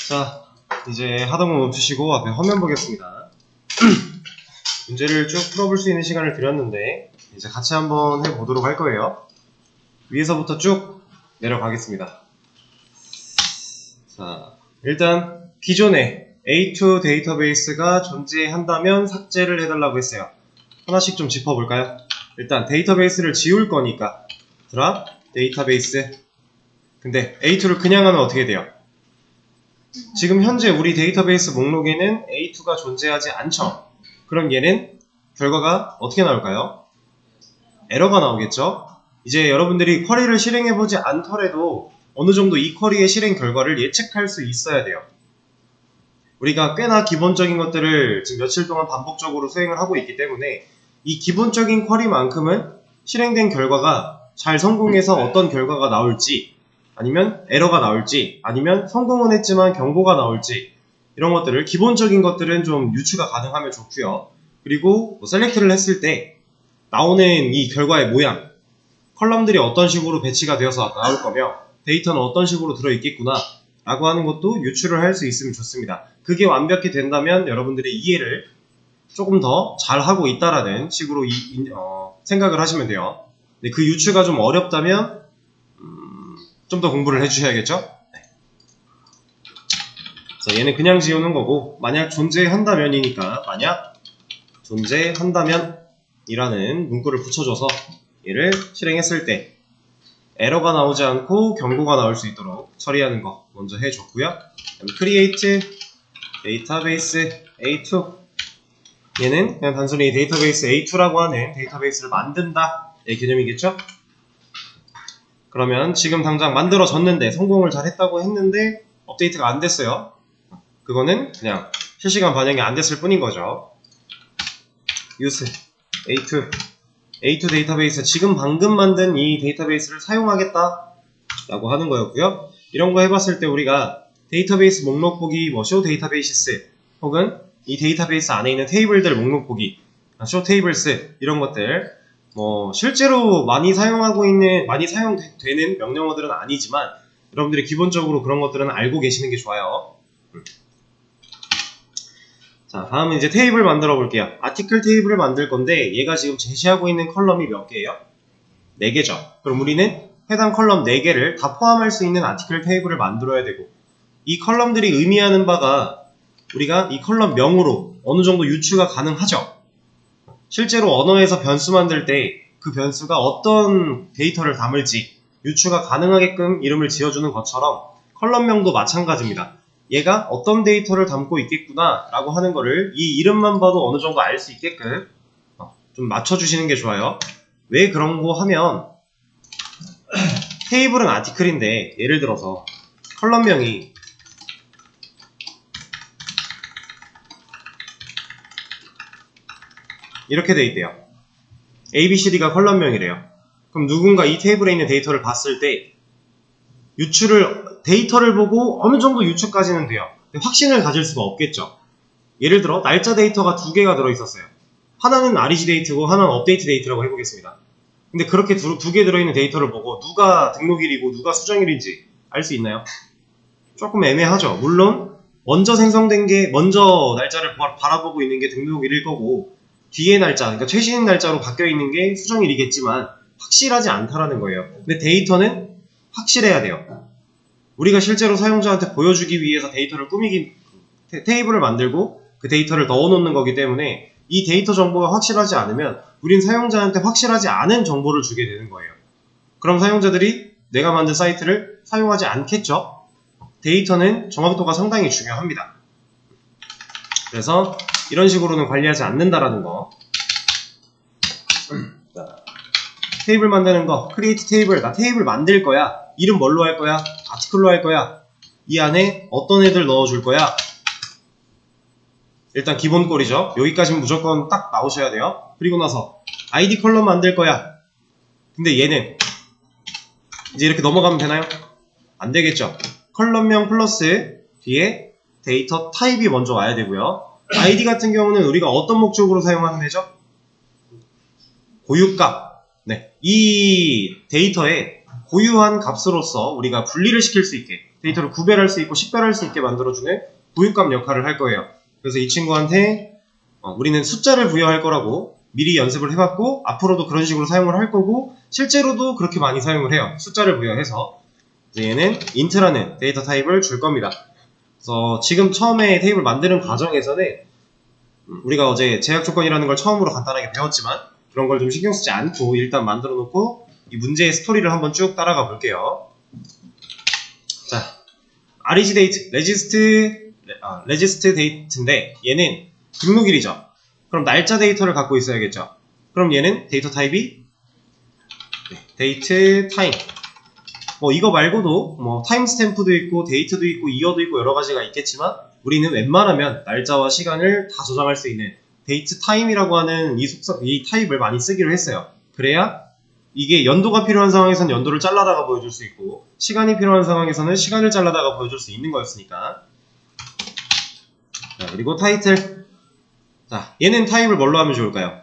자, 이제 하던 거 멈추시고 앞에 화면 보겠습니다. 문제를 쭉 풀어볼 수 있는 시간을 드렸는데 이제 같이 한번 해보도록 할 거예요. 위에서부터 쭉 내려가겠습니다. 자, 일단 기존에 A2 데이터베이스가 존재한다면 삭제를 해달라고 했어요. 하나씩 좀 짚어볼까요? 일단 데이터베이스를 지울 거니까 드랍 데이터베이스. 근데 A2를 그냥 하면 어떻게 돼요? 지금 현재 우리 데이터베이스 목록에는 A2가 존재하지 않죠? 그럼 얘는 결과가 어떻게 나올까요? 에러가 나오겠죠? 이제 여러분들이 쿼리를 실행해보지 않더라도 어느 정도 이 쿼리의 실행 결과를 예측할 수 있어야 돼요. 우리가 꽤나 기본적인 것들을 지금 며칠 동안 반복적으로 수행을 하고 있기 때문에 이 기본적인 쿼리만큼은 실행된 결과가 잘 성공해서 어떤 결과가 나올지, 아니면 에러가 나올지, 아니면 성공은 했지만 경고가 나올지, 이런 것들을 기본적인 것들은 좀 유추가 가능하면 좋고요. 그리고 뭐 셀렉트를 했을 때 나오는 이 결과의 모양, 컬럼들이 어떤 식으로 배치가 되어서 나올 거며 데이터는 어떤 식으로 들어있겠구나 라고 하는 것도 유추를 할 수 있으면 좋습니다. 그게 완벽히 된다면 여러분들의 이해를 조금 더 잘하고 있다라는 식으로 생각을 하시면 돼요. 근데 그 유추가 좀 어렵다면 좀 더 공부를 해주셔야겠죠? 네. 자, 얘는 그냥 지우는 거고, 만약 존재한다면이니까 만약 존재한다면 이라는 문구를 붙여줘서 얘를 실행했을 때 에러가 나오지 않고 경고가 나올 수 있도록 처리하는 거 먼저 해줬고요. create database A2, 얘는 그냥 단순히 데이터베이스 A2라고 하는 데이터베이스를 만든다 의 개념이겠죠? 그러면 지금 당장 만들어졌는데 성공을 잘 했다고 했는데 업데이트가 안 됐어요. 그거는 그냥 실시간 반영이 안 됐을 뿐인 거죠. use A2 데이터베이스, 지금 방금 만든 이 데이터베이스를 사용하겠다 라고 하는 거였고요. 이런 거 해봤을 때 우리가 데이터베이스 목록 보기, show 데이터베이스, 혹은 이 데이터베이스 안에 있는 테이블들 목록 보기, show tables, 이런 것들 실제로 많이 사용되는 명령어들은 아니지만 여러분들이 기본적으로 그런 것들은 알고 계시는 게 좋아요. 자, 다음은 이제 테이블 만들어 볼게요. 아티클 테이블을 만들 건데 얘가 지금 제시하고 있는 컬럼이 몇 개예요? 4개죠. 그럼 우리는 해당 컬럼 4개를 다 포함할 수 있는 아티클 테이블을 만들어야 되고, 이 컬럼들이 의미하는 바가 우리가 이 컬럼명으로 어느 정도 유추가 가능하죠. 실제로 언어에서 변수 만들 때 그 변수가 어떤 데이터를 담을지 유추가 가능하게끔 이름을 지어주는 것처럼 컬럼명도 마찬가지입니다. 얘가 어떤 데이터를 담고 있겠구나 라고 하는 거를 이 이름만 봐도 어느 정도 알 수 있게끔 좀 맞춰주시는 게 좋아요. 왜 그런 거 하면, 테이블은 아티클인데 예를 들어서 컬럼명이 이렇게 돼 있대요. ABCD가 컬럼명이래요. 그럼 누군가 이 테이블에 있는 데이터를 봤을 때 데이터를 보고 어느 정도 유추까지는 돼요. 근데 확신을 가질 수가 없겠죠. 예를 들어 날짜 데이터가 2개가 들어있었어요. 하나는 REG 데이트고 하나는 업데이트 데이트라고 해보겠습니다. 근데 그렇게 두 개 들어있는 데이터를 보고 누가 등록일이고 누가 수정일인지 알 수 있나요? 조금 애매하죠. 물론 먼저 날짜를 바라보고 있는 게 등록일일 거고, 뒤에 날짜, 그러니까 최신 날짜로 바뀌어 있는 게 수정일이겠지만 확실하지 않다라는 거예요. 근데 데이터는 확실해야 돼요. 우리가 실제로 사용자한테 보여주기 위해서 테이블을 만들고 그 데이터를 넣어놓는 거기 때문에 이 데이터 정보가 확실하지 않으면 우린 사용자한테 확실하지 않은 정보를 주게 되는 거예요. 그럼 사용자들이 내가 만든 사이트를 사용하지 않겠죠? 데이터는 정확도가 상당히 중요합니다. 그래서 이런 식으로는 관리하지 않는다라는 거. 자, 테이블 만드는 거, create 테이블, 나 테이블 만들 거야. 이름 뭘로 할 거야? 아티클로 할 거야. 이 안에 어떤 애들 넣어줄 거야? 일단 기본 꼴이죠. 여기까지는 무조건 딱 나오셔야 돼요. 그리고 나서 ID 컬럼 만들 거야. 근데 얘는 이제 이렇게 넘어가면 되나요? 안 되겠죠. 컬럼명 플러스 뒤에 데이터 타입이 먼저 와야 되고요. ID 같은 경우는 우리가 어떤 목적으로 사용하는 애죠? 고유값. 네, 이 데이터에 고유한 값으로서 우리가 분리를 시킬 수 있게 데이터를 구별할 수 있고 식별할 수 있게 만들어주는 부유값 역할을 할 거예요. 그래서 이 친구한테 우리는 숫자를 부여할 거라고 미리 연습을 해봤고 앞으로도 그런 식으로 사용을 할 거고 실제로도 그렇게 많이 사용을 해요. 숫자를 부여해서 얘는 int라는 데이터 타입을 줄 겁니다. 그래서 지금 처음에 테이블 만드는 과정에서는 우리가 어제 제약 조건이라는 걸 처음으로 간단하게 배웠지만 그런 걸 좀 신경 쓰지 않고 일단 만들어 놓고 이 문제의 스토리를 한번 쭉 따라가 볼게요. 자, REG 데이트, 레지스트 데이트인데 얘는 등록일이죠. 그럼 날짜 데이터를 갖고 있어야겠죠. 그럼 얘는 데이터 타입이 데이트 타임. 뭐 이거 말고도 뭐 타임 스탬프도 있고 데이트도 있고 이어도 있고 여러 가지가 있겠지만 우리는 웬만하면 날짜와 시간을 다 저장할 수 있는 데이트 타임이라고 하는 이 타입을 많이 쓰기로 했어요. 그래야 이게 연도가 필요한 상황에서는 연도를 잘라다가 보여줄 수 있고 시간이 필요한 상황에서는 시간을 잘라다가 보여줄 수 있는 거였으니까. 자, 그리고 타이틀. 자, 얘는 타입을 뭘로 하면 좋을까요?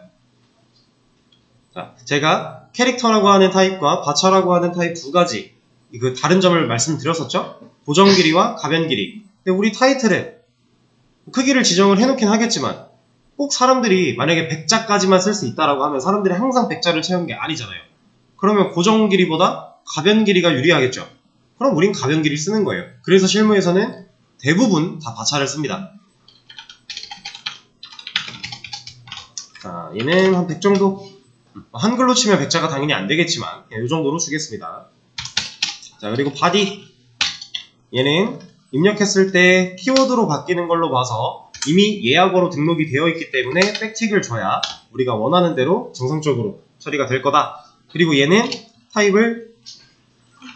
자, 제가 캐릭터라고 하는 타입과 바처라고 하는 타입 두 가지 그 다른 점을 말씀드렸었죠? 보정 길이와 가변 길이. 근데 우리 타이틀에 크기를 지정을 해놓긴 하겠지만 꼭 사람들이 만약에 100자까지만 쓸 수 있다라고 하면 사람들이 항상 100자를 채우는 게 아니잖아요. 그러면 고정 길이보다 가변 길이가 유리하겠죠. 그럼 우린 가변 길이 쓰는 거예요. 그래서 실무에서는 대부분 다 바차를 씁니다. 자, 얘는 한 100 정도. 한글로 치면 100자가 당연히 안 되겠지만 이 정도로 주겠습니다. 자, 그리고 바디. 얘는 입력했을 때 키워드로 바뀌는 걸로 봐서 이미 예약어로 등록이 되어 있기 때문에 백틱을 줘야 우리가 원하는 대로 정상적으로 처리가 될 거다. 그리고 얘는 타입을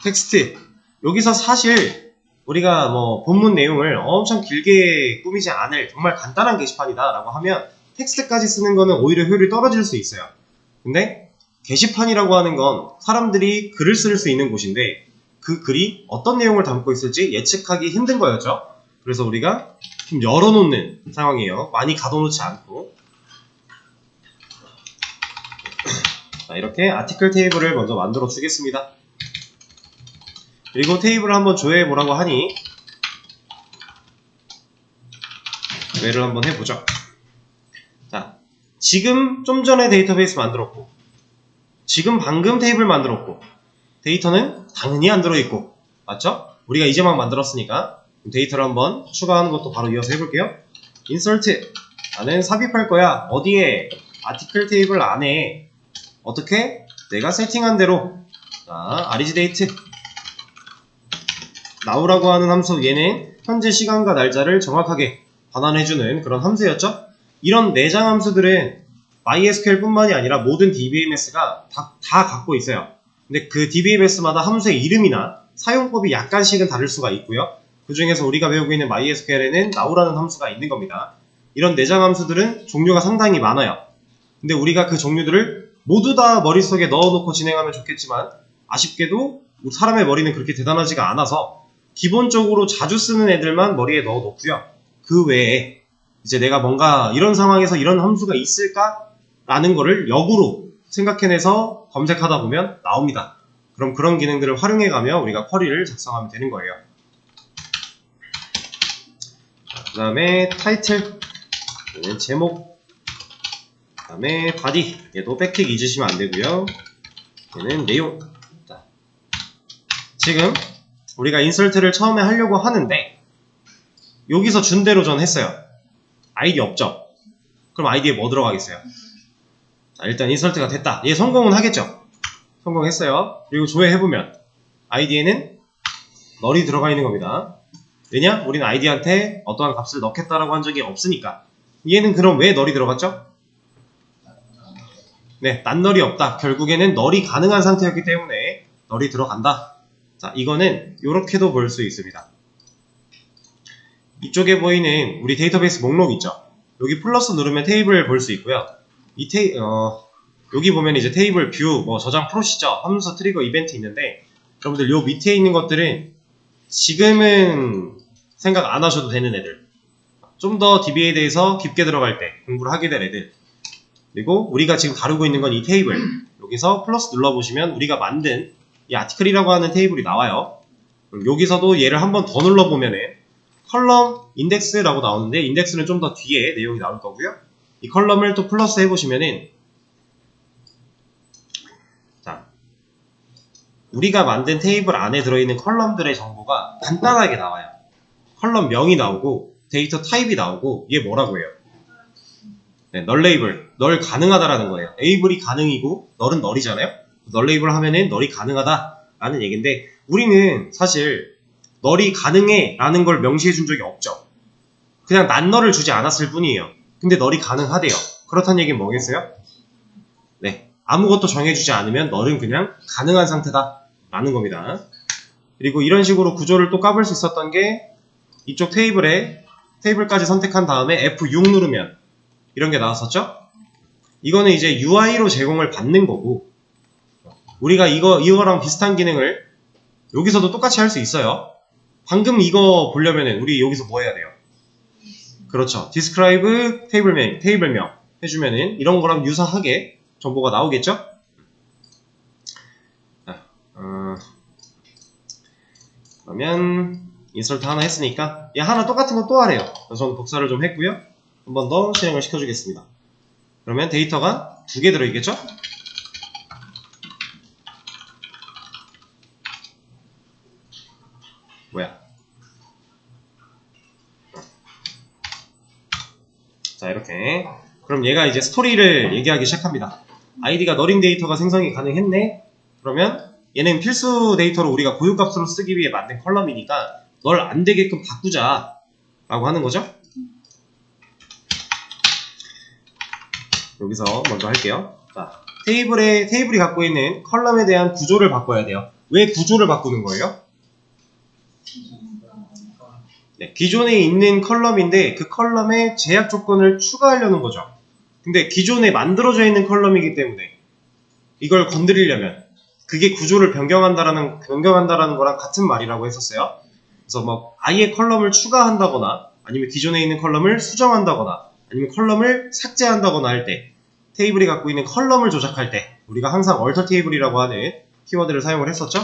텍스트. 여기서 사실 우리가 뭐 본문 내용을 엄청 길게 꾸미지 않을 정말 간단한 게시판이다 라고 하면 텍스트까지 쓰는 거는 오히려 효율이 떨어질 수 있어요. 근데 게시판이라고 하는 건 사람들이 글을 쓸 수 있는 곳인데 그 글이 어떤 내용을 담고 있을지 예측하기 힘든 거였죠. 그래서 우리가 좀 열어놓는 상황이에요. 많이 가둬놓지 않고. 자, 이렇게 아티클 테이블을 먼저 만들어 주겠습니다. 그리고 테이블을 한번 조회해 보라고 하니 조회를 한번 해보죠. 자, 지금 좀 전에 데이터베이스 만들었고 지금 방금 테이블 만들었고 데이터는 당연히 안 들어있고 맞죠? 우리가 이제 막 만들었으니까 데이터를 한번 추가하는 것도 바로 이어서 해볼게요. 인서트. 나는 삽입할 거야. 어디에? 아티클 테이블 안에. 어떻게? 내가 세팅한 대로. 자, REG 데이트. now라고 하는 함수, 얘는 현재 시간과 날짜를 정확하게 반환해주는 그런 함수였죠? 이런 내장 함수들은 MySQL 뿐만이 아니라 모든 DBMS가 다 갖고 있어요. 근데 그 DBMS마다 함수의 이름이나 사용법이 약간씩은 다를 수가 있고요. 그 중에서 우리가 배우고 있는 MySQL에는 now라는 함수가 있는 겁니다. 이런 내장 함수들은 종류가 상당히 많아요. 근데 우리가 그 종류들을 모두 다 머릿속에 넣어놓고 진행하면 좋겠지만 아쉽게도 사람의 머리는 그렇게 대단하지가 않아서 기본적으로 자주 쓰는 애들만 머리에 넣어놓고요. 그 외에 이제 내가 뭔가 이런 상황에서 이런 함수가 있을까? 라는 거를 역으로 생각해내서 검색하다 보면 나옵니다. 그럼 그런 기능들을 활용해가며 우리가 쿼리를 작성하면 되는 거예요. 그 다음에 타이틀, 얘는 제목, 그 다음에 바디, 얘도 백틱 잊으시면 안 되고요. 얘는 내용. 자, 지금 우리가 인설트를 처음에 하려고 하는데 여기서 준 대로 전 했어요. 아이디 없죠? 그럼 아이디에 뭐 들어가겠어요? 자, 일단 인설트가 됐다. 얘 성공은 하겠죠? 성공했어요. 그리고 조회해보면 아이디에는 널이 들어가 있는 겁니다. 왜냐? 우리는 아이디한테 어떠한 값을 넣겠다라고 한 적이 없으니까. 얘는 그럼 왜 널이 들어갔죠? 네, 낱널이 없다. 결국에는 널이 가능한 상태였기 때문에 널이 들어간다. 자, 이거는 이렇게도 볼 수 있습니다. 이쪽에 보이는 우리 데이터베이스 목록 있죠? 여기 플러스 누르면 테이블 볼 수 있고요. 여기 보면 이제 테이블 뷰, 뭐 저장 프로시저, 함수, 트리거, 이벤트 있는데 여러분들 요 밑에 있는 것들은 지금은 생각 안 하셔도 되는 애들. 좀 더 DB에 대해서 깊게 들어갈 때 공부를 하게 될 애들. 그리고 우리가 지금 다루고 있는 건 이 테이블. 여기서 플러스 눌러보시면 우리가 만든 이 아티클이라고 하는 테이블이 나와요. 여기서도 얘를 한번 더 눌러보면은 컬럼 인덱스라고 나오는데 인덱스는 좀 더 뒤에 내용이 나올 거고요. 이 컬럼을 또 플러스 해보시면은 자, 우리가 만든 테이블 안에 들어있는 컬럼들의 정보가 간단하게 나와요. 컬럼 명이 나오고 데이터 타입이 나오고 얘 뭐라고 해요? 네, 널 레이블, 널 가능하다라는 거예요. 에이블이 가능이고 널은 널이잖아요. 널 레이블 하면은 널이 가능하다 라는 얘기인데 우리는 사실 널이 가능해 라는 걸 명시해 준 적이 없죠. 그냥 난 널을 주지 않았을 뿐이에요. 근데 널이 가능하대요. 그렇다는 얘기는 뭐겠어요? 네, 아무것도 정해주지 않으면 널은 그냥 가능한 상태다 라는 겁니다. 그리고 이런 식으로 구조를 또 까볼 수 있었던 게 이쪽 테이블까지 선택한 다음에 F6 누르면 이런 게 나왔었죠? 이거는 이제 UI로 제공을 받는 거고 우리가 이거랑 비슷한 기능을 여기서도 똑같이 할 수 있어요. 방금 이거 보려면은 우리 여기서 뭐 해야 돼요? 그렇죠. describe 테이블명 해주면은 이런 거랑 유사하게 정보가 나오겠죠? 그러면 인서트 하나 했으니까 얘 하나 똑같은 거 또 하래요. 그래서 저는 복사를 좀 했고요. 한 번 더 실행을 시켜주겠습니다. 그러면 데이터가 2개 들어있겠죠? 뭐야? 자, 이렇게. 그럼 얘가 이제 스토리를 얘기하기 시작합니다. 아이디가 너링 데이터가 생성이 가능했네? 그러면 얘는 필수 데이터로 우리가 고유값으로 쓰기 위해 만든 컬럼이니까 널 안 되게끔 바꾸자 라고 하는 거죠. 여기서 먼저 할게요. 자, 테이블이 갖고 있는 컬럼에 대한 구조를 바꿔야 돼요. 왜 구조를 바꾸는 거예요? 네, 기존에 있는 컬럼인데 그 컬럼에 제약 조건을 추가하려는 거죠. 근데 기존에 만들어져 있는 컬럼이기 때문에 이걸 건드리려면 그게 구조를 변경한다라는 거랑 같은 말이라고 했었어요. 그래서 뭐 아예 컬럼을 추가한다거나 아니면 기존에 있는 컬럼을 수정한다거나 아니면 컬럼을 삭제한다거나 할 때 테이블이 갖고 있는 컬럼을 조작할 때 우리가 항상 alter 테이블이라고 하는 키워드를 사용을 했었죠.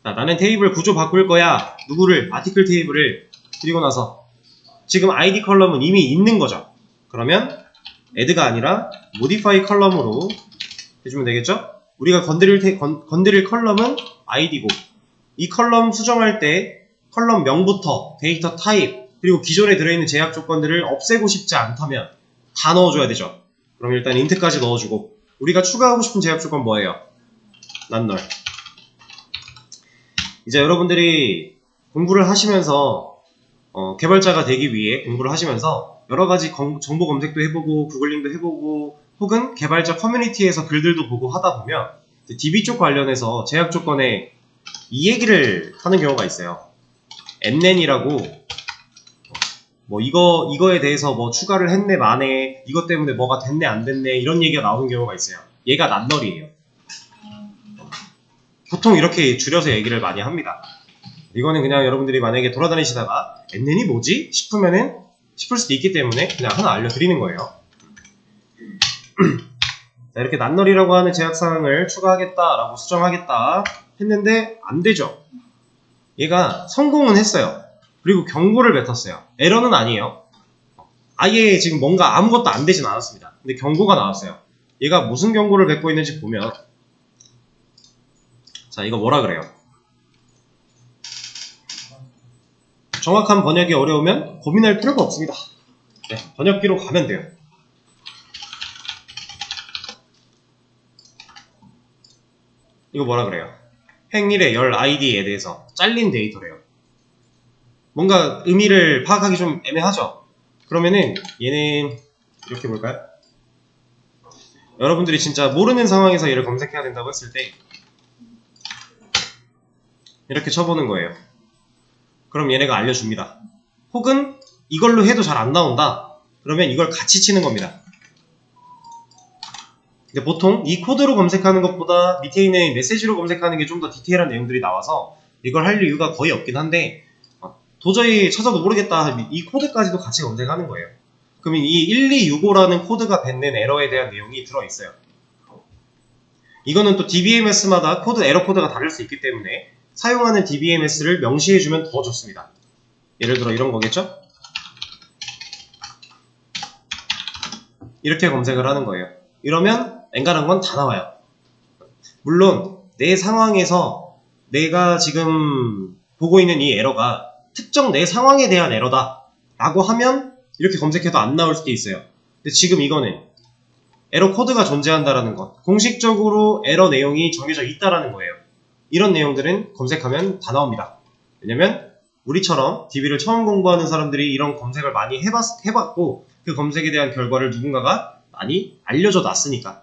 자, 나는 테이블 구조 바꿀 거야. 누구를? 아티클 테이블을. 그리고 나서 지금 ID 컬럼은 이미 있는 거죠. 그러면 add가 아니라 modify 컬럼으로 해주면 되겠죠? 우리가 건드릴 컬럼은 id고 이 컬럼 수정할 때 컬럼 명부터 데이터 타입 그리고 기존에 들어있는 제약 조건들을 없애고 싶지 않다면 다 넣어줘야 되죠. 그럼 일단 int까지 넣어주고 우리가 추가하고 싶은 제약 조건 뭐예요? 난 널. 이제 여러분들이 공부를 하시면서 개발자가 되기 위해 공부를 하시면서 여러가지 정보 검색도 해보고 구글링도 해보고 혹은 개발자 커뮤니티에서 글들도 보고 하다 보면 DB 쪽 관련해서 제약 조건에 이 얘기를 하는 경우가 있어요. mn이라고 뭐 이거에 대해서 뭐 추가를 했네 마네 이것 때문에 뭐가 됐네 안 됐네 이런 얘기가 나오는 경우가 있어요. 얘가 낱널이에요. 보통 이렇게 줄여서 얘기를 많이 합니다. 이거는 그냥 여러분들이 만약에 돌아다니시다가 mn이 뭐지? 싶을 수도 있기 때문에 그냥 하나 알려드리는 거예요. 자, 이렇게 낱널이라고 하는 제약사항을 추가하겠다라고 수정하겠다 했는데 안 되죠. 얘가 성공은 했어요. 그리고 경고를 뱉었어요. 에러는 아니에요. 아예 지금 뭔가 아무것도 안 되진 않았습니다. 근데 경고가 나왔어요. 얘가 무슨 경고를 뱉고 있는지 보면 자, 이거 뭐라 그래요? 정확한 번역이 어려우면 고민할 필요가 없습니다. 네, 번역기로 가면 돼요. 이거 뭐라 그래요? 행일의 열 ID에 대해서 잘린 데이터래요. 뭔가 의미를 파악하기 좀 애매하죠? 그러면은 얘는 이렇게 볼까요? 여러분들이 진짜 모르는 상황에서 얘를 검색해야 된다고 했을 때 이렇게 쳐보는 거예요. 그럼 얘네가 알려줍니다. 혹은 이걸로 해도 잘 안 나온다. 그러면 이걸 같이 치는 겁니다. 근데 보통 이 코드로 검색하는 것보다 밑에 있는 메시지로 검색하는 게 좀 더 디테일한 내용들이 나와서 이걸 할 이유가 거의 없긴 한데 도저히 찾아도 모르겠다. 이 코드까지도 같이 검색하는 거예요. 그러면 이 1265라는 코드가 뱉는 에러에 대한 내용이 들어있어요. 이거는 또 DBMS마다 에러 코드가 다를 수 있기 때문에 사용하는 DBMS를 명시해주면 더 좋습니다. 예를 들어 이런 거겠죠? 이렇게 검색을 하는 거예요. 이러면 엔간한 건 다 나와요. 물론 내 상황에서 내가 지금 보고 있는 이 에러가 특정 내 상황에 대한 에러다 라고 하면 이렇게 검색해도 안 나올 수도 있어요. 근데 지금 이거는 에러 코드가 존재한다라는 것, 공식적으로 에러 내용이 정해져 있다라는 거예요. 이런 내용들은 검색하면 다 나옵니다. 왜냐면 우리처럼 DB를 처음 공부하는 사람들이 이런 검색을 많이 해봤고 그 검색에 대한 결과를 누군가가 많이 알려줘 놨으니까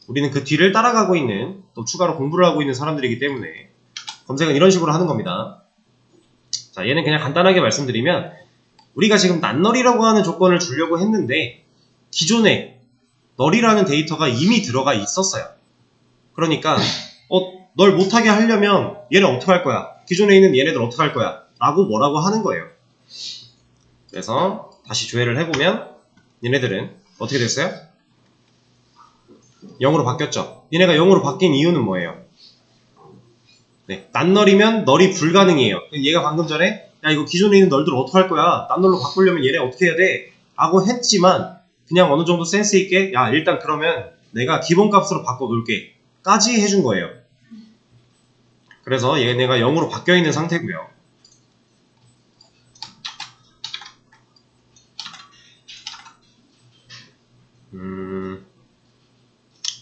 우리는 그 뒤를 따라가고 있는, 또 추가로 공부를 하고 있는 사람들이기 때문에 검색은 이런 식으로 하는 겁니다. 자, 얘는 그냥 간단하게 말씀드리면 우리가 지금 낱널이라고 하는 조건을 주려고 했는데 기존에 널이라는 데이터가 이미 들어가 있었어요. 그러니까 널 못하게 하려면 얘는 어떻게 할 거야? 기존에 있는 얘네들 어떻게 할 거야? 라고 뭐라고 하는 거예요. 그래서 다시 조회를 해보면 얘네들은 어떻게 됐어요? 0으로 바뀌었죠. 얘네가 0으로 바뀐 이유는 뭐예요? 네, 낱널이면 널이 불가능해요. 얘가 방금 전에 야 이거 기존에 있는 널들 어떻게 할 거야? 낱널로 바꾸려면 얘네 어떻게 해야 돼? 라고 했지만 그냥 어느 정도 센스 있게 야 일단 그러면 내가 기본값으로 바꿔놓을게 까지 해준 거예요. 그래서 얘네가 0으로 바뀌어있는 상태고요.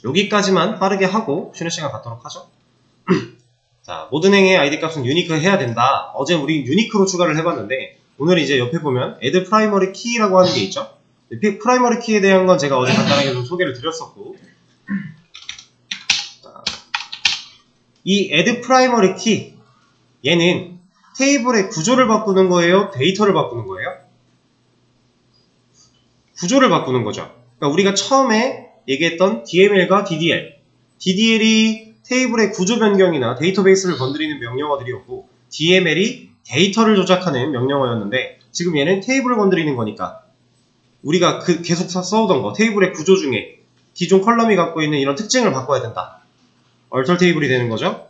여기까지만 빠르게 하고 쉬는 시간 갖도록 하죠. 자, 모든 행의 id 값은 유니크 해야 된다. 어제 우리 유니크로 추가를 해봤는데 오늘 이제 옆에 보면 add primary key라고 하는 게 있죠. 프라이머리 키에 대한 건 제가 어제 간단하게 좀 소개를 드렸었고, 이 add primary key 얘는 테이블의 구조를 바꾸는 거예요? 데이터를 바꾸는 거예요? 구조를 바꾸는 거죠. 그러니까 우리가 처음에 얘기했던 DML과 DDL, DDL이 테이블의 구조 변경이나 데이터베이스를 건드리는 명령어들이었고 DML이 데이터를 조작하는 명령어였는데 지금 얘는 테이블을 건드리는 거니까 우리가 계속 써오던 거, 테이블의 구조 중에 기존 컬럼이 갖고 있는 이런 특징을 바꿔야 된다. 얼털 테이블이 되는 거죠.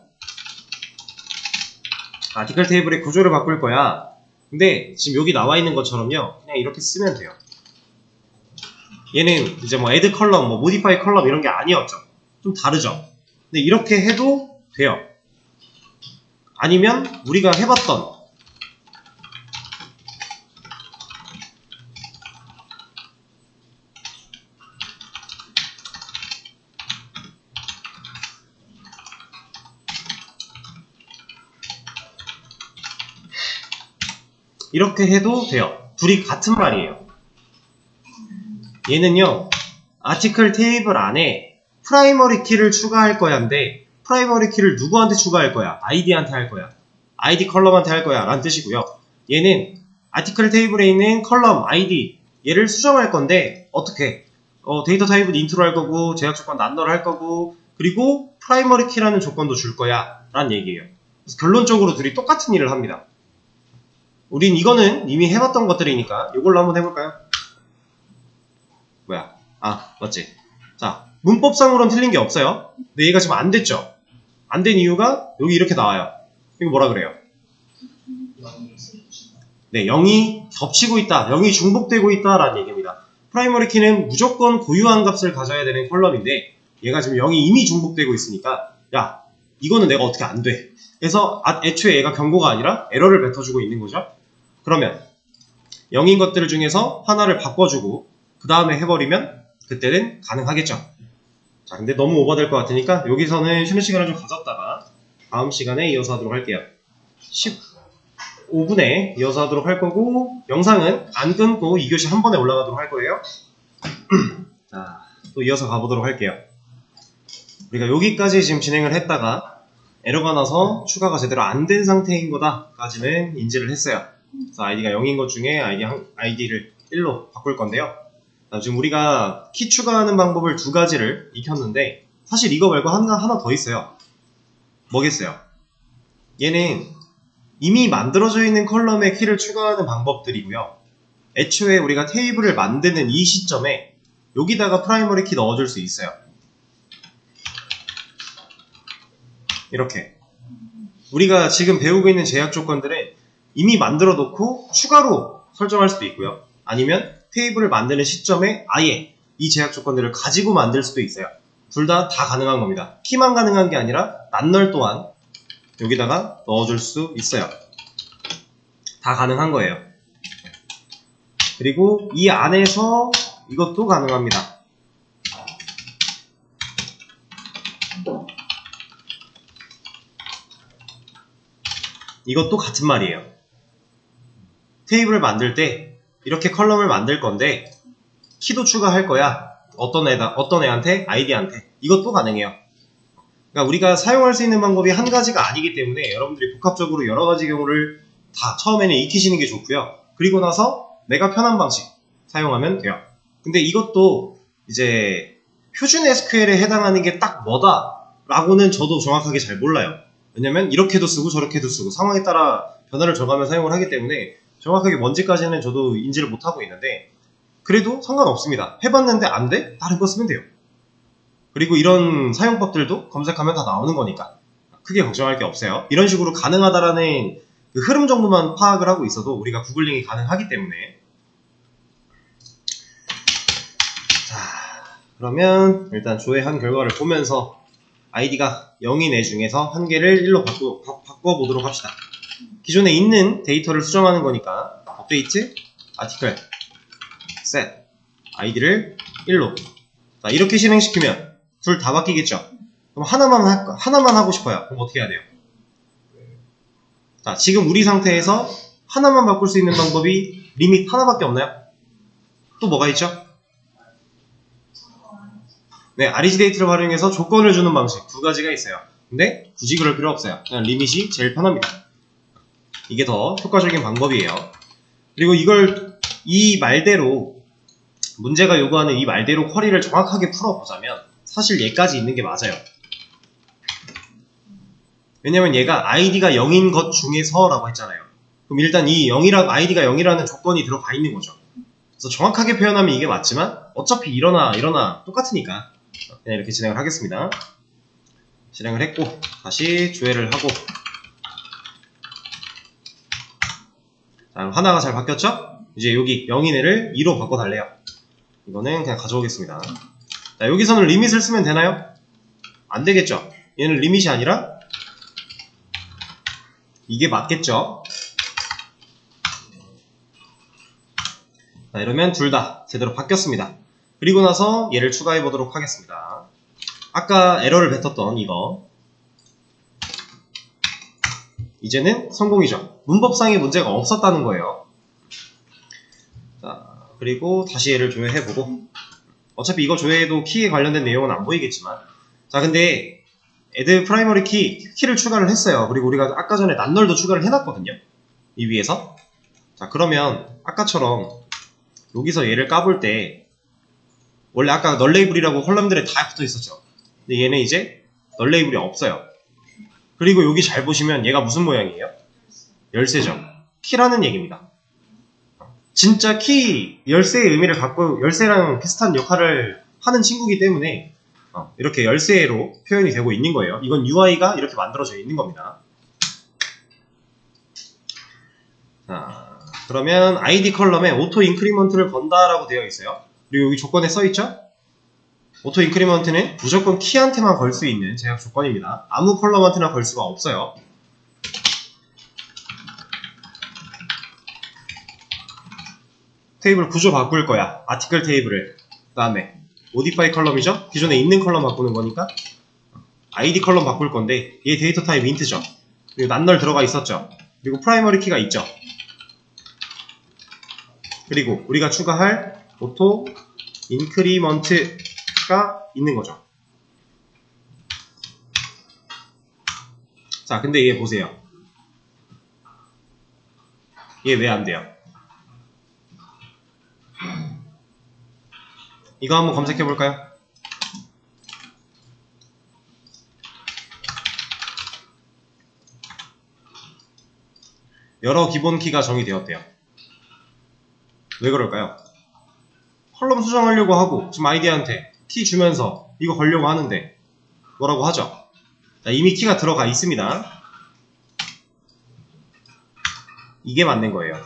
아티클 테이블의 구조를 바꿀 거야. 근데 지금 여기 나와 있는 것처럼요. 그냥 이렇게 쓰면 돼요. 얘는 이제 뭐 add 컬럼, 뭐 modify 컬럼 이런 게 아니었죠. 좀 다르죠. 근데 이렇게 해도 돼요. 아니면 우리가 해봤던 이렇게 해도 돼요. 둘이 같은 말이에요. 얘는요, 아티클 테이블 안에 프라이머리 키를 추가할 거야인데 프라이머리 키를 누구한테 추가할 거야? id한테 할 거야. id 컬럼한테 할 거야 라는 뜻이고요. 얘는 아티클 테이블에 있는 컬럼 id 얘를 수정할 건데 어떻게? 데이터 타입은 인트로 할 거고 제약 조건 낱널 할 거고 그리고 프라이머리 키라는 조건도 줄 거야 라는 얘기예요. 그래서 결론적으로 둘이 똑같은 일을 합니다. 우린 이거는 이미 해봤던 것들이니까 이걸로 한번 해볼까요? 뭐야? 맞지? 자, 문법상으로는 틀린 게 없어요. 근데 얘가 지금 안 됐죠? 안 된 이유가 여기 이렇게 나와요. 이거 뭐라 그래요? 네, 0이 겹치고 있다, 0이 중복되고 있다 라는 얘기입니다. 프라이머리 키는 무조건 고유한 값을 가져야 되는 컬럼인데 얘가 지금 0이 이미 중복되고 있으니까 야, 이거는 내가 어떻게 안 돼. 그래서 애초에 얘가 경고가 아니라 에러를 뱉어주고 있는 거죠. 그러면 0인 것들 중에서 하나를 바꿔주고 그 다음에 해버리면 그때는 가능하겠죠. 자, 근데 너무 오버될 것 같으니까 여기서는 쉬는 시간을 좀 가졌다가 다음 시간에 이어서 하도록 할게요. 15분에 이어서 하도록 할 거고 영상은 안 끊고 2교시 한 번에 올라가도록 할 거예요. 자, 또 이어서 가보도록 할게요. 우리가 여기까지 지금 진행을 했다가 에러가 나서 추가가 제대로 안 된 상태인 거다 까지는 인지를 했어요. 그래서 아이디가 0인 것 중에 아이디를 1로 바꿀 건데요. 지금 우리가 키 추가하는 방법을 두 가지를 익혔는데 사실 이거 말고 하나 더 있어요. 뭐겠어요? 얘는 이미 만들어져 있는 컬럼에 키를 추가하는 방법들이고요. 애초에 우리가 테이블을 만드는 이 시점에 여기다가 프라이머리 키 넣어줄 수 있어요. 이렇게 우리가 지금 배우고 있는 제약 조건들은 이미 만들어 놓고 추가로 설정할 수도 있고요. 아니면 테이블을 만드는 시점에 아예 이 제약 조건들을 가지고 만들 수도 있어요. 둘 다 가능한 겁니다. 키만 가능한 게 아니라 낱널 또한 여기다가 넣어줄 수 있어요. 다 가능한 거예요. 그리고 이 안에서 이것도 가능합니다. 이것도 같은 말이에요. 테이블을 만들 때 이렇게 컬럼을 만들 건데 키도 추가할 거야. 어떤 애한테? 아이디한테. 이것도 가능해요. 그러니까 우리가 사용할 수 있는 방법이 한 가지가 아니기 때문에 여러분들이 복합적으로 여러 가지 경우를 다 처음에는 익히시는 게 좋고요. 그리고 나서 내가 편한 방식 사용하면 돼요. 근데 이것도 이제 표준 SQL에 해당하는 게 딱 뭐다 라고는 저도 정확하게 잘 몰라요. 왜냐면 이렇게도 쓰고 저렇게도 쓰고 상황에 따라 변화를 줘가며 사용을 하기 때문에 정확하게 뭔지까지는 저도 인지를 못하고 있는데 그래도 상관없습니다. 해봤는데 안 돼? 다른 거 쓰면 돼요. 그리고 이런 사용법들도 검색하면 다 나오는 거니까 크게 걱정할 게 없어요. 이런 식으로 가능하다라는 그 흐름 정도만 파악을 하고 있어도 우리가 구글링이 가능하기 때문에. 자, 그러면 일단 조회한 결과를 보면서 아이디가 0인 애 중에서 한 개를 1로 바꿔보도록 합시다. 기존에 있는 데이터를 수정하는 거니까 업데이트, 아티클, 셋, 아이디를 1로. 자, 이렇게 실행시키면 둘 다 바뀌겠죠? 그럼 하나만 하고 싶어요. 그럼 어떻게 해야 돼요? 자, 지금 우리 상태에서 하나만 바꿀 수 있는 방법이 리밋 하나밖에 없나요? 또 뭐가 있죠? 네, REGData를 활용해서 조건을 주는 방식 두 가지가 있어요. 근데 굳이 그럴 필요 없어요. 그냥 리밋이 제일 편합니다. 이게 더 효과적인 방법이에요. 그리고 이 말대로 문제가 요구하는 이 말대로 쿼리를 정확하게 풀어보자면 사실 얘까지 있는 게 맞아요. 왜냐면 얘가 아이디가 0인 것 중에서 라고 했잖아요. 그럼 일단 이 아이디가 0이라는 조건이 들어가 있는 거죠. 그래서 정확하게 표현하면 이게 맞지만 어차피 일어나 똑같으니까 그냥 이렇게 진행을 하겠습니다. 실행을 했고 다시 조회를 하고 자, 하나가 잘 바뀌었죠? 이제 여기 0인 애를 2로 바꿔달래요. 이거는 그냥 가져오겠습니다. 자, 여기서는 리밋을 쓰면 되나요? 안 되겠죠? 얘는 리밋이 아니라 이게 맞겠죠? 자, 이러면 둘 다 제대로 바뀌었습니다. 그리고 나서 얘를 추가해 보도록 하겠습니다. 아까 에러를 뱉었던 이거 이제는 성공이죠. 문법상의 문제가 없었다는 거예요. 자, 그리고 다시 얘를 조회해보고 어차피 이거 조회해도 키에 관련된 내용은 안 보이겠지만 자, 근데 add primary 키를 추가를 했어요. 그리고 우리가 아까 전에 낱널도 추가를 해놨거든요. 이 위에서. 자, 그러면 아까처럼 여기서 얘를 까볼 때 원래 아까 널 레이블이라고 컬럼들에 다 붙어 있었죠. 근데 얘는 이제 널 레이블이 없어요. 그리고 여기 잘 보시면 얘가 무슨 모양이에요? 열쇠죠. 키라는 얘기입니다. 진짜 키, 열쇠의 의미를 갖고 열쇠랑 비슷한 역할을 하는 친구이기 때문에 이렇게 열쇠로 표현이 되고 있는 거예요. 이건 UI가 이렇게 만들어져 있는 겁니다. 자, 그러면 ID 컬럼에 오토 인크리먼트를 건다라고 되어 있어요. 그리고 여기 조건에 써 있죠? 오토 인크리먼트는 무조건 키한테만 걸 수 있는 제약 조건입니다. 아무 컬럼한테나 걸 수가 없어요. 테이블 구조 바꿀 거야. 아티클 테이블을. 그 다음에 modify 컬럼이죠? 기존에 있는 컬럼 바꾸는 거니까 ID 컬럼 바꿀 건데 얘 데이터 타입 인트죠. 그리고 낱널 들어가 있었죠. 그리고 프라이머리 키가 있죠. 그리고 우리가 추가할 오토 인크리먼트가 있는 거죠. 자, 근데 얘 보세요. 얘 왜 안 돼요? 이거 한번 검색해 볼까요? 여러 기본 키가 정의되었대요. 왜 그럴까요? 컬럼 수정하려고 하고 지금 아이디한테 키 주면서 이거 걸려고 하는데 뭐라고 하죠? 자, 이미 키가 들어가 있습니다. 이게 맞는 거예요.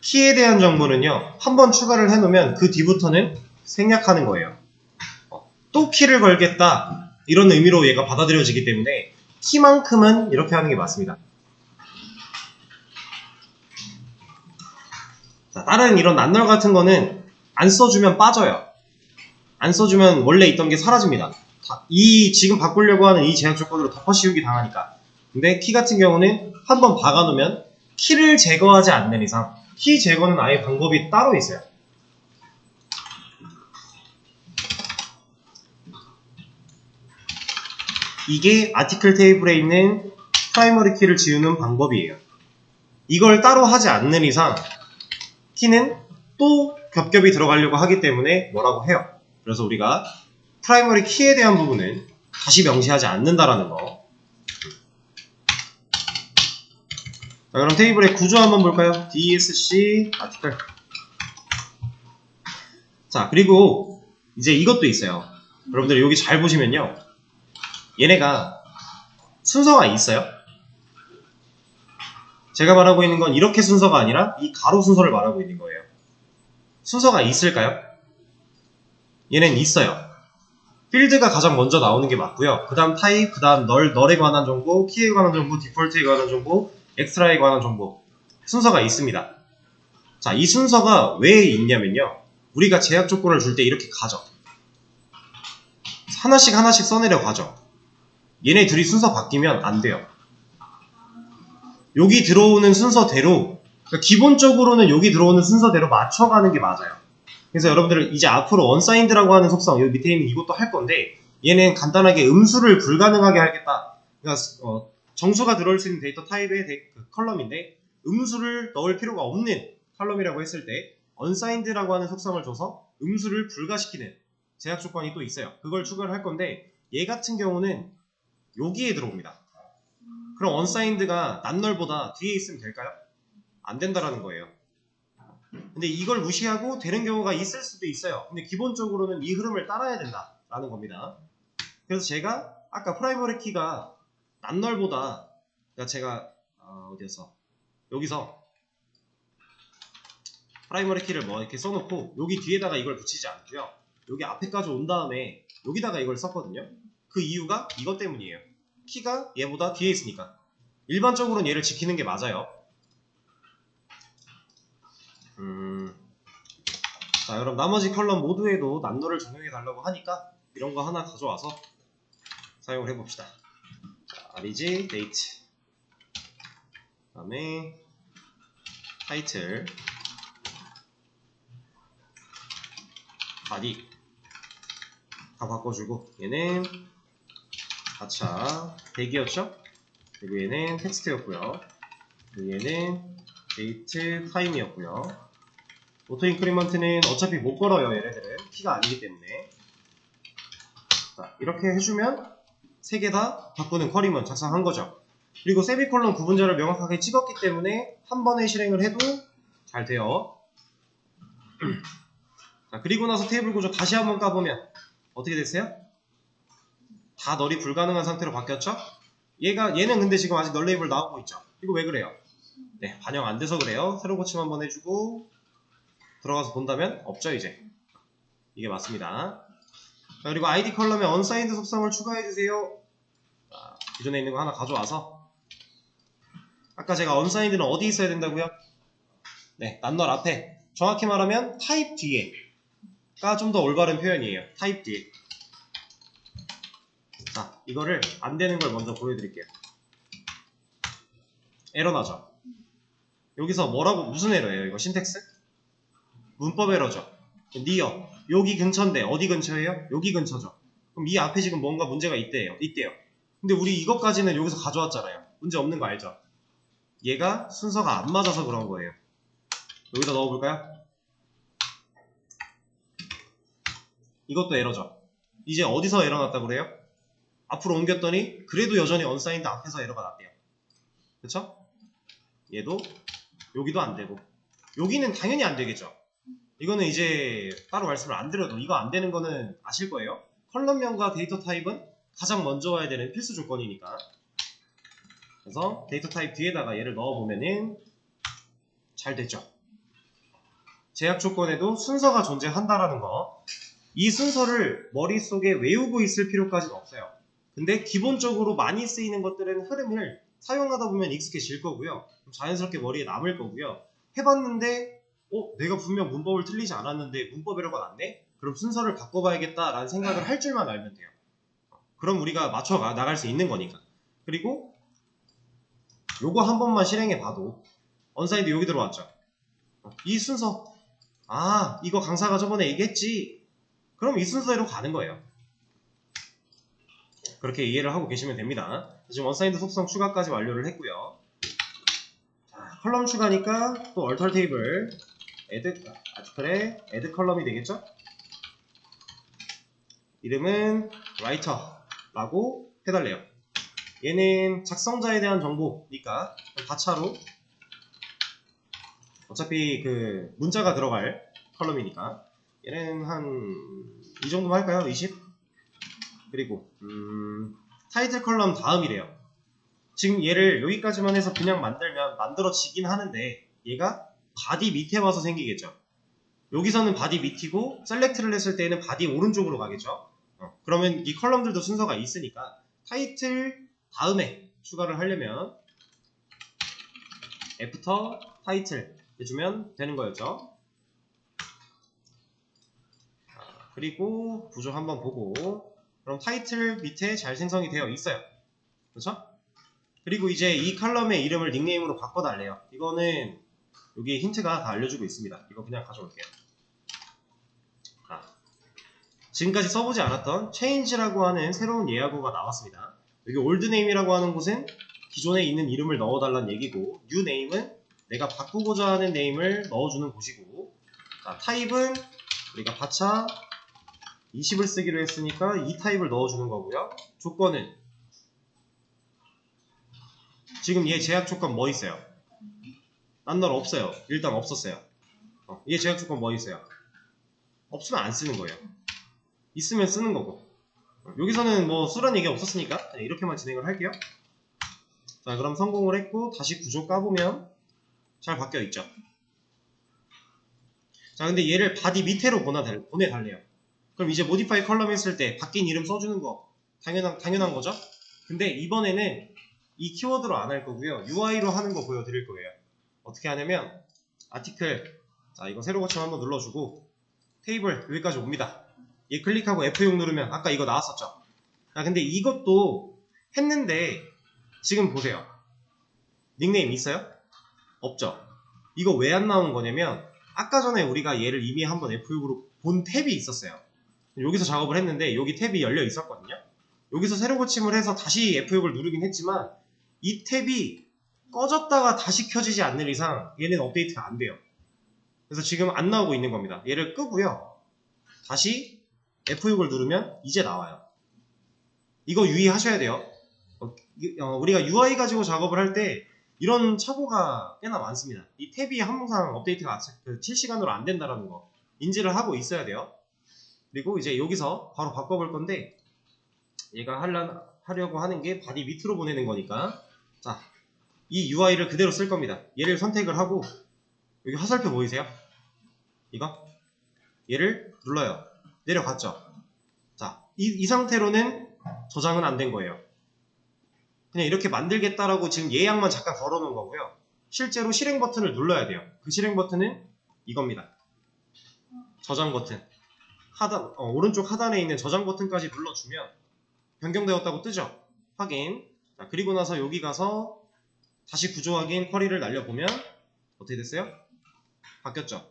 키에 대한 정보는요, 한번 추가를 해놓으면 그 뒤부터는 생략하는 거예요. 또 키를 걸겠다, 이런 의미로 얘가 받아들여지기 때문에 키만큼은 이렇게 하는 게 맞습니다. 자, 다른 이런 낱널 같은 거는 안 써주면 빠져요. 안 써주면 원래 있던 게 사라집니다. 이 지금 바꾸려고 하는 이 제약 조건으로 덮어 씌우기 당하니까. 근데 키 같은 경우는 한번 박아놓으면 키를 제거하지 않는 이상 키 제거는 아예 방법이 따로 있어요. 이게 아티클 테이블에 있는 프라이머리 키를 지우는 방법이에요. 이걸 따로 하지 않는 이상 키는 또 겹겹이 들어가려고 하기 때문에 뭐라고 해요. 그래서 우리가 프라이머리 키에 대한 부분은 다시 명시하지 않는다라는 거. 자, 그럼 테이블의 구조 한번 볼까요? DSC 아티클. 자, 그리고 이제 이것도 있어요. 여러분들 여기 잘 보시면요, 얘네가 순서가 있어요. 제가 말하고 있는 건 이렇게 순서가 아니라 이 가로 순서를 말하고 있는 거예요. 순서가 있을까요? 얘는 있어요. 필드가 가장 먼저 나오는 게 맞고요. 그 다음 타입, 그 다음 널에 관한 정보, 키에 관한 정보, 디폴트에 관한 정보, 엑스트라에 관한 정보, 순서가 있습니다. 자, 이 순서가 왜 있냐면요, 우리가 제약 조건을 줄 때 이렇게 가죠. 하나씩 하나씩 써내려 가죠. 얘네 둘이 순서 바뀌면 안 돼요. 여기 들어오는 순서대로, 그러니까 기본적으로는 여기 들어오는 순서대로 맞춰가는 게 맞아요. 그래서 여러분들 이제 앞으로 언사인드라고 하는 속성, 여기 밑에 있는 이것도 할 건데, 얘는 간단하게 음수를 불가능하게 하겠다. 그러니까 정수가 들어올 수 있는 데이터 타입의 컬럼인데 음수를 넣을 필요가 없는 컬럼이라고 했을 때 언사인드라고 하는 속성을 줘서 음수를 불가시키는 제약 조건이 또 있어요. 그걸 추가를 할 건데, 얘 같은 경우는 여기에 들어옵니다. 그럼 언사인드가 낱널보다 뒤에 있으면 될까요? 안 된다라는 거예요. 근데 이걸 무시하고 되는 경우가 있을 수도 있어요. 근데 기본적으로는 이 흐름을 따라야 된다라는 겁니다. 그래서 제가 아까 프라이머리 키가 낱널보다, 그러니까 제가 어디였어? 여기서 프라이머리 키를 뭐 이렇게 써놓고 여기 뒤에다가 이걸 붙이지 않고요, 여기 앞에까지 온 다음에 여기다가 이걸 썼거든요. 그 이유가 이것 때문이에요. 키가 얘보다 뒤에 있으니까. 일반적으로는 얘를 지키는 게 맞아요. 자, 그럼 나머지 컬럼 모두에도 낱널을 적용해 달라고 하니까 이런 거 하나 가져와서 사용을 해봅시다. 자, REG 데이트, 그 다음에 타이틀, 바디 다 바꿔주고, 얘는 가차 대기였죠? 그리고 얘는 텍스트였고요. 그리고 얘는 데이트 타임이었고요. 오토 인크리먼트는 어차피 못 걸어요. 얘네들은 키가 아니기 때문에. 자, 이렇게 해주면 3개 다 바꾸는 쿼리만 작성한 거죠. 그리고 세미콜론 구분자를 명확하게 찍었기 때문에 한 번에 실행을 해도 잘 돼요. 자, 그리고 나서 테이블 구조 다시 한번 까보면 어떻게 됐어요? 다 널이 불가능한 상태로 바뀌었죠? 얘는 근데 지금 아직 널 레이블 나오고 있죠? 이거 왜 그래요? 네, 반영 안 돼서 그래요. 새로 고침 한번 해주고 들어가서 본다면 없죠. 이제 이게 맞습니다. 자, 그리고 ID 컬럼에 언사인드 속성을 추가해주세요. 자, 기존에 있는 거 하나 가져와서, 아까 제가 언사인드는 어디 있어야 된다고요? 네, 낱널 앞에, 정확히 말하면 타입 뒤에가 좀 더 올바른 표현이에요. 타입 뒤에. 자, 이거를 안 되는 걸 먼저 보여드릴게요. 에러 나죠? 여기서 뭐라고, 무슨 에러예요? 이거 신텍스? 문법 에러죠. 니어, 여기 근처인데 어디 근처예요? 여기 근처죠. 그럼 이 앞에 지금 뭔가 문제가 있대요. 근데 우리 이것까지는 여기서 가져왔잖아요. 문제 없는 거 알죠? 얘가 순서가 안 맞아서 그런 거예요. 여기다 넣어볼까요? 이것도 에러죠. 이제 어디서 에러 났다고 그래요? 앞으로 옮겼더니 그래도 여전히 언사인드 앞에서 에러가 났대요. 그쵸? 얘도 여기도 안 되고 여기는 당연히 안 되겠죠. 이거는 이제 따로 말씀을 안 드려도 이거 안 되는 거는 아실 거예요. 컬럼명과 데이터 타입은 가장 먼저 와야 되는 필수 조건이니까. 그래서 데이터 타입 뒤에다가 얘를 넣어보면은 잘 됐죠. 제약 조건에도 순서가 존재한다라는 거. 이 순서를 머릿속에 외우고 있을 필요까지는 없어요. 근데 기본적으로 많이 쓰이는 것들은 흐름을 사용하다 보면 익숙해질 거고요. 자연스럽게 머리에 남을 거고요. 해봤는데 내가 분명 문법을 틀리지 않았는데 문법 에러가 났네? 그럼 순서를 바꿔봐야겠다라는 생각을 할 줄만 알면 돼요. 그럼 우리가 맞춰 나갈 수 있는 거니까. 그리고 요거 한 번만 실행해 봐도 언사인드 여기 들어왔죠. 이 순서, 이거 강사가 저번에 얘기했지. 그럼 이 순서대로 가는 거예요. 그렇게 이해를 하고 계시면 됩니다. 지금 언사인드 속성 추가까지 완료를 했고요. 자, 컬럼 추가니까 또 얼털 테이블 아티클에 애드 컬럼이 되겠죠? 이름은 writer라고 해달래요. 얘는 작성자에 대한 정보니까 가차로 어차피 그 문자가 들어갈 컬럼이니까 얘는 한 이 정도만 할까요? 20? 그리고 타이틀 컬럼 다음이래요. 지금 얘를 여기까지만 해서 그냥 만들면 만들어지긴 하는데 얘가 바디 밑에 와서 생기겠죠. 여기서는 바디 밑이고 셀렉트를 했을 때는 바디 오른쪽으로 가겠죠. 그러면 이 컬럼들도 순서가 있으니까 타이틀 다음에 추가를 하려면 애프터 타이틀 해주면 되는 거였죠. 그리고 구조 한번 보고 그럼 타이틀 밑에 잘 생성이 되어 있어요. 그렇죠? 그리고 이제 이 컬럼의 이름을 닉네임으로 바꿔달래요. 이거는 여기 힌트가 다 알려주고 있습니다. 이거 그냥 가져올게요. 지금까지 써보지 않았던 change라고 하는 새로운 예약어가 나왔습니다. 여기 old name이라고 하는 곳은 기존에 있는 이름을 넣어달라는 얘기고 new name은 내가 바꾸고자 하는 네임을 넣어주는 곳이고 자, 타입은 우리가 바차 20을 쓰기로 했으니까 이 타입을 넣어주는 거고요. 조건은 지금 얘 제약 조건 뭐 있어요? 난널 없어요. 일단 없었어요. 얘 제약 조건 뭐 있어요? 없으면 안 쓰는 거예요. 있으면 쓰는 거고 여기서는 뭐 쓰란 얘기 없었으니까 이렇게만 진행을 할게요. 자 그럼 성공을 했고 다시 구조 까보면 잘 바뀌어 있죠. 자 근데 얘를 바디 밑으로 보내달래요. 그럼 이제 모디파이 컬럼 했을 때 바뀐 이름 써주는 거 당연한 거죠. 근데 이번에는 이 키워드로 안 할 거고요. UI로 하는 거 보여드릴 거예요. 어떻게 하냐면 아티클 자 이거 새로 고침 한번 눌러주고 테이블 여기까지 옵니다. 얘 클릭하고 F6 누르면 아까 이거 나왔었죠. 근데 이것도 했는데 지금 보세요. 닉네임 있어요? 없죠. 이거 왜 안 나온 거냐면 아까 전에 우리가 얘를 이미 한번 F6으로 본 탭이 있었어요. 여기서 작업을 했는데 여기 탭이 열려 있었거든요. 여기서 새로 고침을 해서 다시 F6을 누르긴 했지만 이 탭이 꺼졌다가 다시 켜지지 않는 이상 얘는 업데이트가 안 돼요. 그래서 지금 안 나오고 있는 겁니다. 얘를 끄고요. 다시 F6을 누르면 이제 나와요. 이거 유의하셔야 돼요. 우리가 UI 가지고 작업을 할 때 이런 착오가 꽤나 많습니다. 이 탭이 항상 업데이트가 실시간으로 안 된다는 거 인지를 하고 있어야 돼요. 그리고 이제 여기서 바로 바꿔볼 건데 얘가 하려고 하는 게 바디 밑으로 보내는 거니까 자, 이 UI를 그대로 쓸 겁니다. 얘를 선택을 하고 여기 화살표 보이세요? 이거? 얘를 눌러요. 내려갔죠? 자, 이 상태로는 저장은 안 된 거예요. 그냥 이렇게 만들겠다라고 지금 예약만 잠깐 걸어놓은 거고요. 실제로 실행 버튼을 눌러야 돼요. 그 실행 버튼은 이겁니다. 저장 버튼. 오른쪽 하단에 있는 저장 버튼까지 눌러주면 변경되었다고 뜨죠? 확인. 자, 그리고 나서 여기 가서 다시 구조 확인 쿼리를 날려보면 어떻게 됐어요? 바뀌었죠?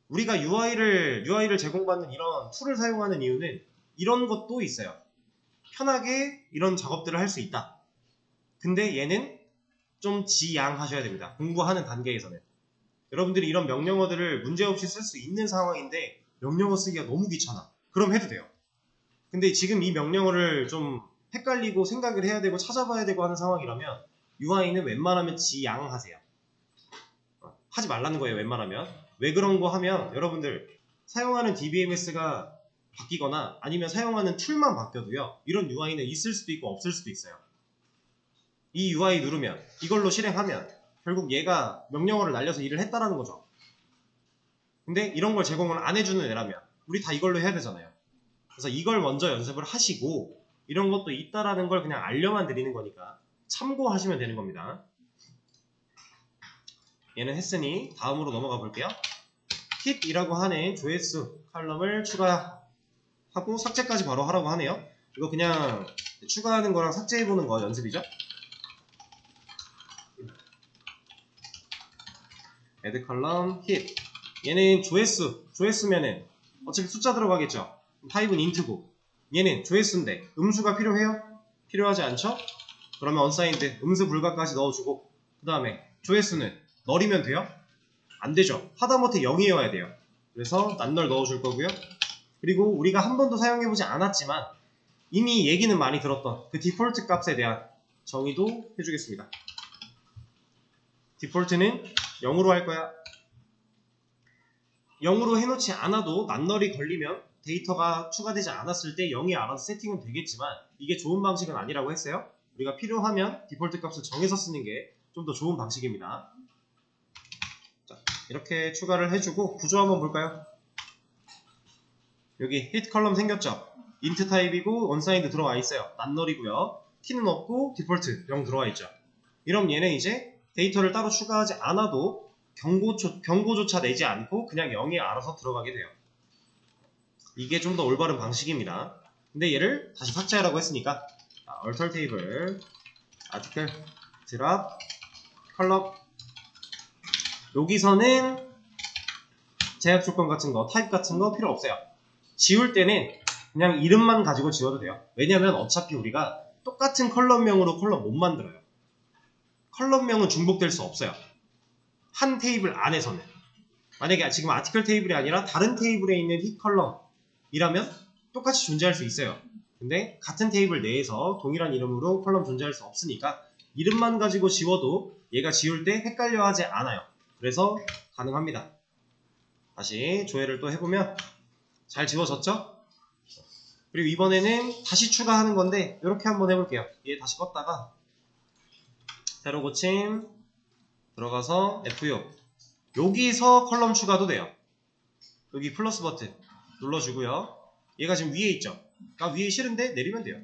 우리가 UI를 제공받는 이런 툴을 사용하는 이유는 이런 것도 있어요. 편하게 이런 작업들을 할 수 있다. 근데 얘는 좀 지양하셔야 됩니다. 공부하는 단계에서는. 여러분들이 이런 명령어들을 문제없이 쓸 수 있는 상황인데 명령어 쓰기가 너무 귀찮아. 그럼 해도 돼요. 근데 지금 이 명령어를 좀 헷갈리고 생각을 해야 되고 찾아봐야 되고 하는 상황이라면 UI는 웬만하면 지양하세요. 하지 말라는 거예요. 웬만하면. 왜 그런 거 하면 여러분들 사용하는 DBMS가 바뀌거나 아니면 사용하는 툴만 바뀌어도요, 이런 UI는 있을 수도 있고 없을 수도 있어요. 이 UI 누르면, 이걸로 실행하면 결국 얘가 명령어를 날려서 일을 했다라는 거죠. 근데 이런 걸 제공을 안 해주는 애라면 우리 다 이걸로 해야 되잖아요. 그래서 이걸 먼저 연습을 하시고 이런 것도 있다라는 걸 그냥 알려만 드리는 거니까 참고하시면 되는 겁니다. 얘는 했으니 다음으로 넘어가 볼게요. hit이라고 하는 조회수 칼럼을 추가하고 삭제까지 바로 하라고 하네요. 이거 그냥 추가하는 거랑 삭제해보는 거 연습이죠. add column hit. 얘는 조회수면은 어차피 숫자 들어가겠죠. 타입은 int고 얘는 조회수인데 음수가 필요해요? 필요하지 않죠? 그러면 unsigned 음수 불가까지 넣어주고 그 다음에 조회수는 널이면 돼요? 안 되죠. 하다못해 0이어야 돼요. 그래서 난널 넣어줄 거고요. 그리고 우리가 한 번도 사용해보지 않았지만 이미 얘기는 많이 들었던 그 디폴트 값에 대한 정의도 해주겠습니다. 디폴트는 0으로 할 거야. 0으로 해놓지 않아도 난널이 걸리면 데이터가 추가되지 않았을 때 0이 알아서 세팅은 되겠지만 이게 좋은 방식은 아니라고 했어요. 우리가 필요하면 디폴트 값을 정해서 쓰는 게 좀 더 좋은 방식입니다. 자, 이렇게 추가를 해주고 구조 한번 볼까요? 여기 hit 컬럼 생겼죠? int 타입이고 unsigned 들어와 있어요. 난널이고요. 키는 없고 디폴트 0 들어와 있죠. 이럼 얘는 이제 데이터를 따로 추가하지 않아도 경고조차 내지 않고 그냥 0이 알아서 들어가게 돼요. 이게 좀 더 올바른 방식입니다. 근데 얘를 다시 삭제하라고 했으니까 alter table article drop color 여기서는 제약 조건 같은 거, 타입 같은 거 필요 없어요. 지울 때는 그냥 이름만 가지고 지워도 돼요. 왜냐면 어차피 우리가 똑같은 컬럼명으로 컬럼 못 만들어요. 컬럼명은 중복될 수 없어요. 한 테이블 안에서는. 만약에 지금 아티클 테이블이 아니라 다른 테이블에 있는 힙 컬럼이라면 똑같이 존재할 수 있어요. 근데 같은 테이블 내에서 동일한 이름으로 컬럼 존재할 수 없으니까 이름만 가지고 지워도 얘가 지울 때 헷갈려 하지 않아요. 그래서 가능합니다. 다시 조회를 또 해보면 잘 지워졌죠? 그리고 이번에는 다시 추가하는 건데 이렇게 한번 해볼게요. 얘 다시 껐다가 새로 고침 들어가서 F6 여기서 컬럼 추가도 돼요. 여기 플러스 버튼 눌러주고요. 얘가 지금 위에 있죠? 나 위에 싫은데 내리면 돼요.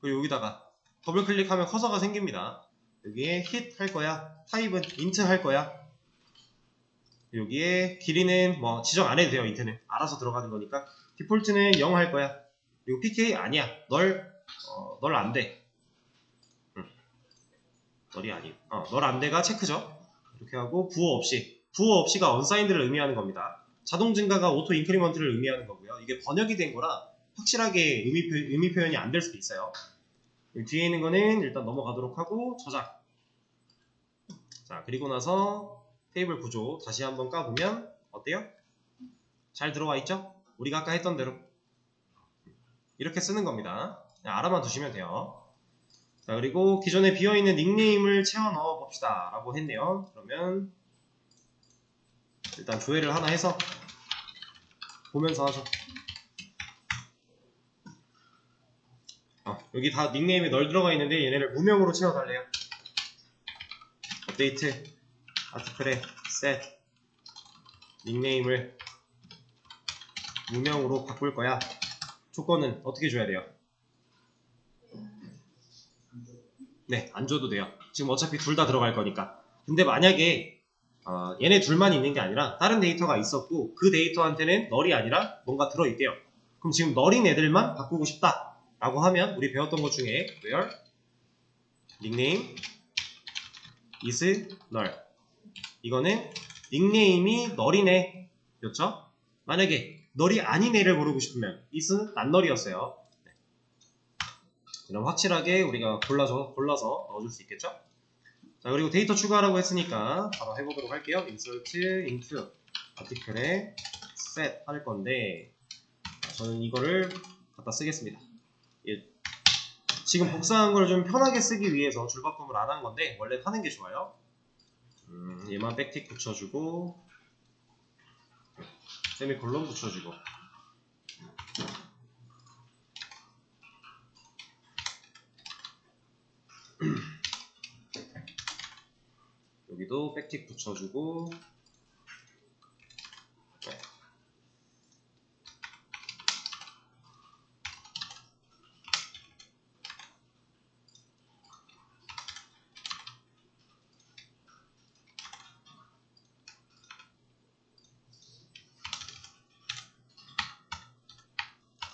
그리고 여기다가 더블 클릭하면 커서가 생깁니다. 여기에 hit 할 거야. 타입은 int 할 거야. 여기에 길이는 뭐 지정 안 해도 돼요. int는 알아서 들어가는 거니까. 디폴트는 0 할 거야. 그리고 pk 아니야. 널 안 돼. 널이 아니고 널 안 돼가 체크죠. 이렇게 하고 부호 없이가 unsigned를 의미하는 겁니다. 자동 증가가 auto increment를 의미하는 거고요. 이게 번역이 된 거라 확실하게 의미 표현이 안 될 수도 있어요. 뒤에 있는 거는 일단 넘어가도록 하고 저장. 자, 그리고 나서 테이블 구조 다시 한번 까보면 어때요? 잘 들어와 있죠? 우리가 아까 했던 대로 이렇게 쓰는 겁니다. 그냥 알아만 두시면 돼요. 자, 그리고 기존에 비어있는 닉네임을 채워 넣어 봅시다 라고 했네요. 그러면 일단 조회를 하나 해서 보면서 하죠. 여기 다 닉네임이 널 들어가 있는데 얘네를 무명으로 채워달래요. 업데이트 아티클에 set 닉네임을 무명으로 바꿀 거야. 조건은 어떻게 줘야 돼요? 네, 안 줘도 돼요. 지금 어차피 둘 다 들어갈 거니까. 근데 만약에 얘네 둘만 있는 게 아니라 다른 데이터가 있었고 그 데이터한테는 널이 아니라 뭔가 들어있대요. 그럼 지금 널인 애들만 바꾸고 싶다 라고 하면 우리 배웠던 것 중에 where 닉네임 is null 이거는 닉네임이 널인 애 였죠? 만약에 널이 아닌 애를 고르고 싶으면 is not null이었어요. 네. 그럼 확실하게 우리가 골라서 넣어줄 수 있겠죠? 자, 그리고 데이터 추가하라고 했으니까 바로 해보도록 할게요. insert into article에 set 할 건데 저는 이거를 갖다 쓰겠습니다. 예, 지금 복사한 걸 좀 편하게 쓰기 위해서 줄바꿈을 안 한 건데 원래 하는 게 좋아요. 얘만 백틱 붙여주고 세미콜론 붙여주고 여기도 백틱 붙여주고 네.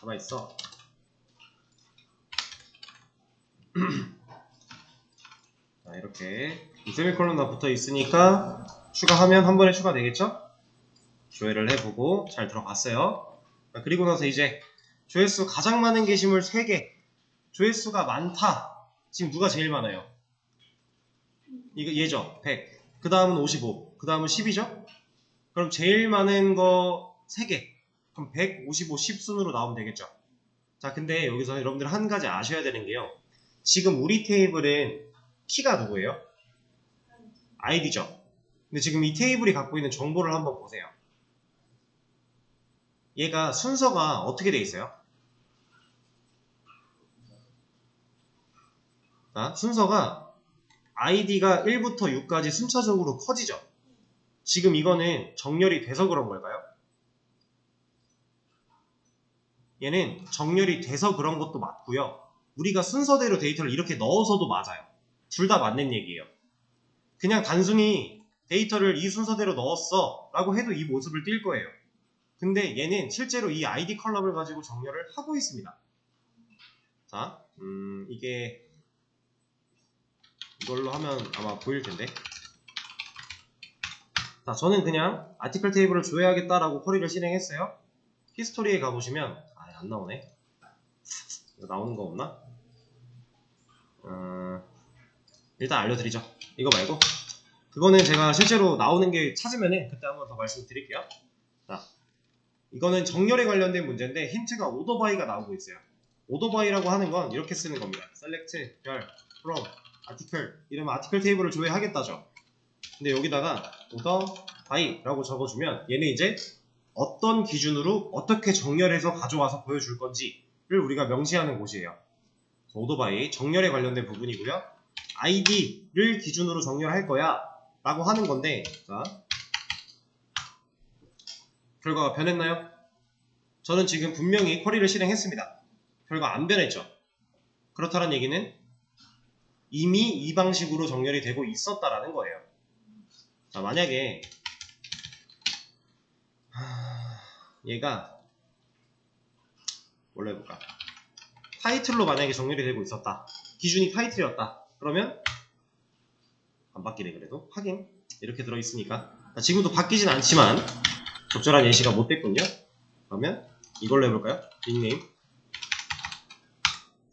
가만히 있어. 자, 이렇게 세미콜론 다 붙어 있으니까 추가하면 한 번에 추가되겠죠? 조회를 해보고 잘 들어갔어요. 자, 그리고 나서 이제 조회수 가장 많은 게시물 3개. 조회수가 많다. 지금 누가 제일 많아요? 이거 얘죠. 100. 그 다음은 55. 그 다음은 10이죠? 그럼 제일 많은 거 3개. 그럼 100, 55, 10 순으로 나오면 되겠죠. 자, 근데 여기서 여러분들 한 가지 아셔야 되는 게요. 지금 우리 테이블은 키가 누구예요? 아이디죠. 근데 지금 이 테이블이 갖고 있는 정보를 한번 보세요. 얘가 순서가 어떻게 돼 있어요? 자, 순서가 아이디가 1부터 6까지 순차적으로 커지죠. 지금 이거는 정렬이 돼서 그런 걸까요? 얘는 정렬이 돼서 그런 것도 맞고요. 우리가 순서대로 데이터를 이렇게 넣어서도 맞아요. 둘 다 맞는 얘기예요. 그냥 단순히 데이터를 이 순서대로 넣었어 라고 해도 이 모습을 띌 거예요. 근데 얘는 실제로 이 아이디 컬럼을 가지고 정렬을 하고 있습니다. 자, 이게 이걸로 하면 아마 보일 텐데. 자, 저는 그냥 아티클 테이블을 조회하겠다라고 쿼리를 실행했어요. 히스토리에 가보시면 안 나오네. 이거 나오는 거 없나? 일단 알려드리죠. 이거 말고 그거는 제가 실제로 나오는 게 찾으면은 그때 한번 더 말씀드릴게요. 자, 이거는 정렬에 관련된 문제인데 힌트가 오더바이가 나오고 있어요. 오더바이라고 하는 건 이렇게 쓰는 겁니다. select, 별, from, article 이러면 아티클 테이블을 조회하겠다죠. 근데 여기다가 오더바이라고 적어주면 얘는 이제 어떤 기준으로 어떻게 정렬해서 가져와서 보여줄 건지를 우리가 명시하는 곳이에요. 오더바이 정렬에 관련된 부분이고요. id를 기준으로 정렬할 거야 라고 하는 건데, 자, 결과가 변했나요? 저는 지금 분명히 쿼리를 실행했습니다. 결과 안 변했죠. 그렇다는 얘기는 이미 이 방식으로 정렬이 되고 있었다라는 거예요. 자, 만약에 얘가 뭘로 해볼까? 타이틀로 만약에 정렬이 되고 있었다. 기준이 타이틀이었다. 그러면 안 바뀌네. 그래도 하긴 이렇게 들어있으니까. 지금도 바뀌진 않지만 적절한 예시가 못 됐군요. 그러면 이걸로 해볼까요? 닉네임.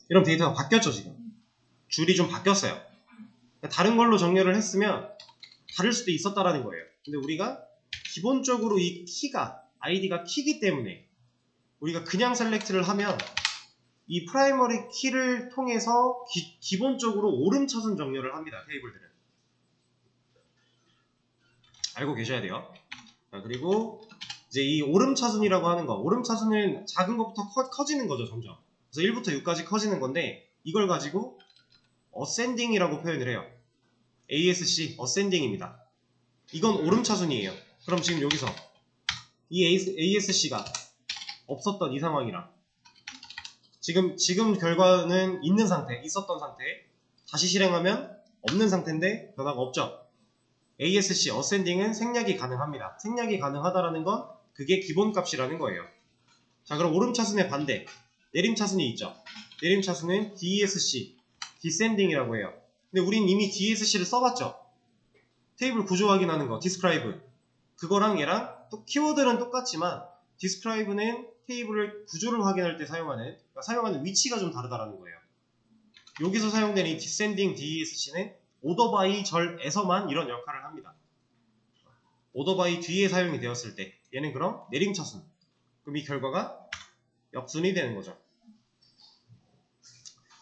이런 데이터가 바뀌었죠. 지금 줄이 좀 바뀌었어요. 다른 걸로 정렬을 했으면 다를 수도 있었다라는 거예요. 근데 우리가 기본적으로 이 키가 아이디가 키기 때문에 우리가 그냥 셀렉트를 하면 이 프라이머리 키를 통해서 기본적으로 오름차순 정렬을 합니다. 테이블들은 알고 계셔야 돼요. 자, 그리고 이제 이 오름차순이라고 하는 거, 오름차순은 작은 것부터 커지는 거죠. 점점. 그래서 1부터 6까지 커지는 건데 이걸 가지고 어센딩이라고 표현을 해요. ASC, 어센딩입니다. 이건 오름차순이에요. 그럼 지금 여기서 이 ASC가 없었던 이 상황이랑 지금 결과는 있는 상태, 있었던 상태, 다시 실행하면 없는 상태인데 변화가 없죠. ASC, 어센딩은 생략이 가능합니다. 생략이 가능하다라는 건 그게 기본값이라는 거예요. 자, 그럼 오름차순의 반대, 내림차순이 있죠. 내림차순은 DESC, 디센딩이라고 해요. 근데 우린 이미 DESC를 써봤죠. 테이블 구조 확인하는 거, describe. 그거랑 얘랑 또 키워드는 똑같지만 describe는 테이블의 구조를 확인할 때 사용하는 위치가 좀 다르다라는 거예요. 여기서 사용된 이 descending DESC는 오더바이 절에서만 이런 역할을 합니다. 오더바이 뒤에 사용이 되었을 때 얘는 그럼 내림차순. 그럼 이 결과가 역순이 되는 거죠.